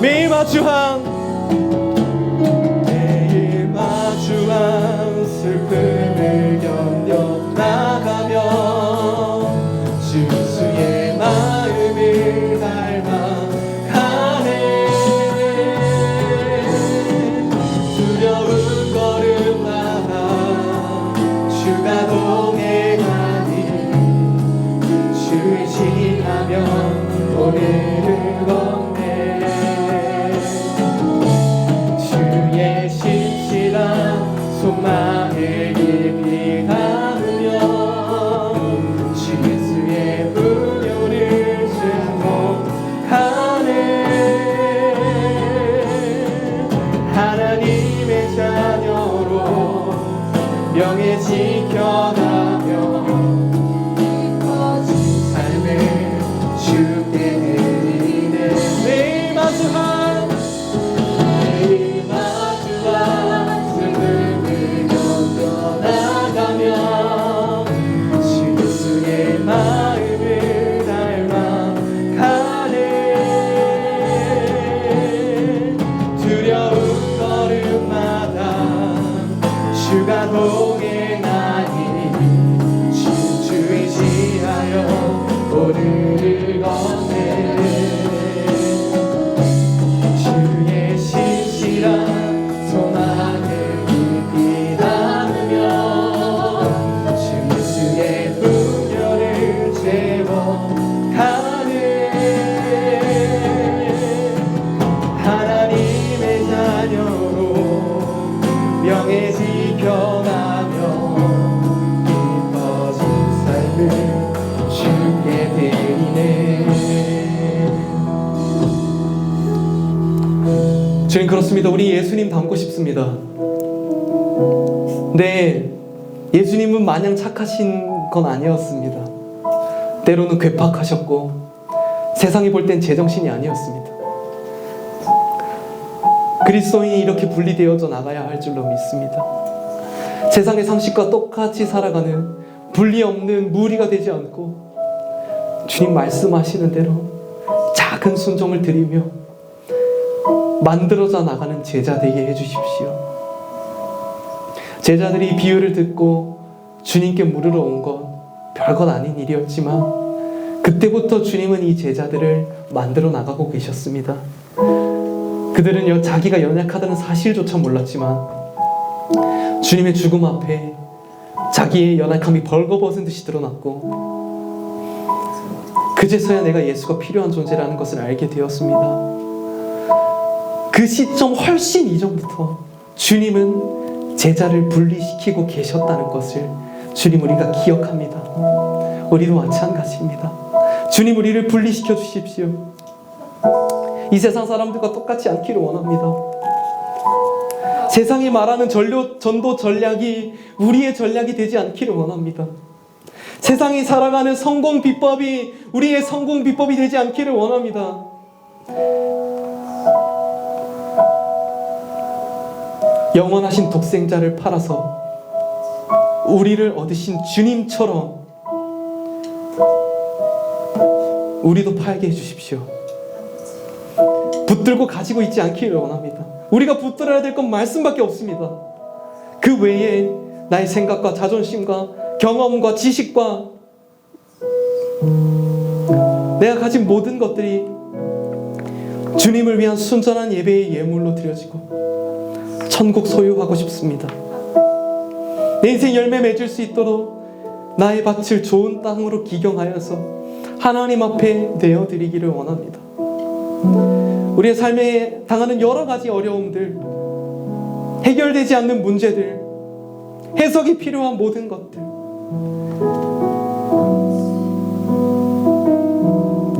매일 마주한 슬픔을 견뎌 나가며 주의 마음을 닮아가네. 두려운 걸음마다 주가 동행하니 주를 지나며 오늘을 걷네. 주의 신실한 소망을 깊이 담으며 주 예수의 분요를 증복하네. 하나님의 자녀로 명예 지켜가며 기뻐진 삶을 주께 드리네. 매일 마주한 오늘을 걷네. 주의 신실한 소망을 깊이 담으며 주 예수의 분별을 채워가네. 하나님의 자녀로 명예 지켜가며 기뻐진 삶을 주께 드리네. 주님, 그렇습니다. 우리 예수님 닮고 싶습니다. 네, 예수님은 마냥 착하신 건 아니었습니다. 때로는 괴팍하셨고 세상이 볼 땐 제정신이 아니었습니다. 그리스도인이 이렇게 분리되어져 나가야 할 줄로 믿습니다. 세상의 상식과 똑같이 살아가는 분리 없는 무리가 되지 않고 주님 말씀하시는 대로 작은 순종을 드리며 만들어져 나가는 제자 되게 해주십시오. 제자들이 비유를 듣고 주님께 물으러 온 건 별것 아닌 일이었지만 그때부터 주님은 이 제자들을 만들어 나가고 계셨습니다. 그들은 자기가 연약하다는 사실조차 몰랐지만 주님의 죽음 앞에 자기의 연약함이 벌거벗은 듯이 드러났고 그제서야 내가 예수가 필요한 존재라는 것을 알게 되었습니다. 그 시점 훨씬 이전부터 주님은 제자를 분리시키고 계셨다는 것을 주님 우리가 기억합니다. 우리도 마찬가지입니다. 주님 우리를 분리시켜 주십시오. 이 세상 사람들과 똑같지 않기를 원합니다. 세상이 말하는 전도 전략이 우리의 전략이 되지 않기를 원합니다. 세상이 살아가는 성공 비법이 우리의 성공 비법이 되지 않기를 원합니다. 영원하신 독생자를 팔아서 우리를 얻으신 주님처럼 우리도 팔게 해주십시오. 붙들고 가지고 있지 않기를 원합니다. 우리가 붙들어야 될 건 말씀밖에 없습니다. 그 외에 나의 생각과 자존심과 경험과 지식과 내가 가진 모든 것들이 주님을 위한 순전한 예배의 예물로 드려지고 천국 소유하고 싶습니다. 내 인생 열매 맺을 수 있도록 나의 밭을 좋은 땅으로 기경하여서 하나님 앞에 내어드리기를 원합니다. 우리의 삶에 당하는 여러 가지 어려움들, 해결되지 않는 문제들, 해석이 필요한 모든 것들,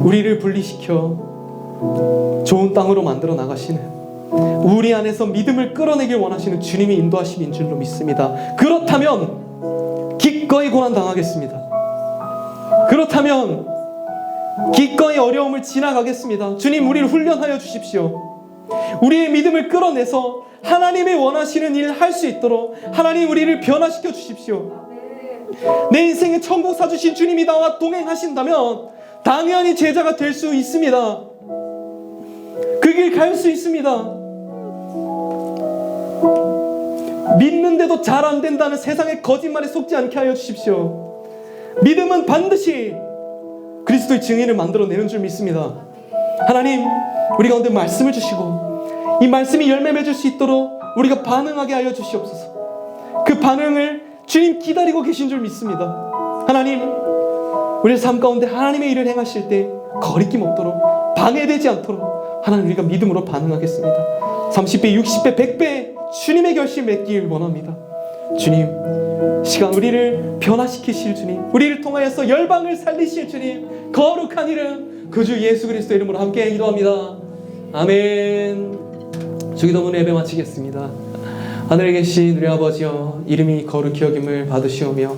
우리를 분리시켜 좋은 땅으로 만들어 나가시는, 우리 안에서 믿음을 끌어내길 원하시는 주님의 인도하심인 줄로 믿습니다. 그렇다면 기꺼이 고난당하겠습니다. 그렇다면 기꺼이 어려움을 지나가겠습니다. 주님 우리를 훈련하여 주십시오. 우리의 믿음을 끌어내서 하나님이 원하시는 일을 할 수 있도록 하나님 우리를 변화시켜 주십시오. 내 인생에 천국 사주신 주님이 나와 동행하신다면 당연히 제자가 될 수 있습니다. 그 길 갈 수 있습니다. 믿는데도 잘 안 된다는 세상의 거짓말에 속지 않게 하여 주십시오. 믿음은 반드시 그리스도의 증인을 만들어내는 줄 믿습니다. 하나님 우리 가운데 말씀을 주시고 이 말씀이 열매 맺을 수 있도록 우리가 반응하게 하여 주시옵소서. 그 반응을 주님 기다리고 계신 줄 믿습니다. 하나님 우리의 삶 가운데 하나님의 일을 행하실 때 거리낌 없도록 방해되지 않도록 하나님 우리가 믿음으로 반응하겠습니다. 30배 60배 100배 주님의 결심 맺기를 원합니다. 주님 시간 우리를 변화시키실 주님, 우리를 통하여서 열방을 살리실 주님, 거룩한 이름 그 주 예수 그리스도 이름으로 함께 기도합니다. 아멘. 주기도문 예배 마치겠습니다. 하늘에 계신 우리 아버지여, 이름이 거룩히 여김을 받으시오며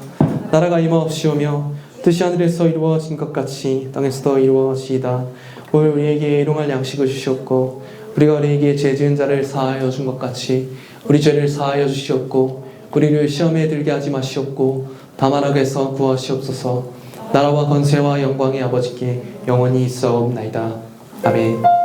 나라가 임하옵시오며 뜻이 하늘에서 이루어진 것 같이 땅에서도 이루어지이다. 오늘 우리에게 일용할 양식을 주시옵고 우리가 우리에게 죄 지은 자를 사하여 준 것 같이 우리 죄를 사하여 주시옵고 우리를 시험에 들게 하지 마시옵고 다만 악에서 구하시옵소서. 나라와 권세와 영광의 아버지께 영원히 있사옵나이다. 아멘.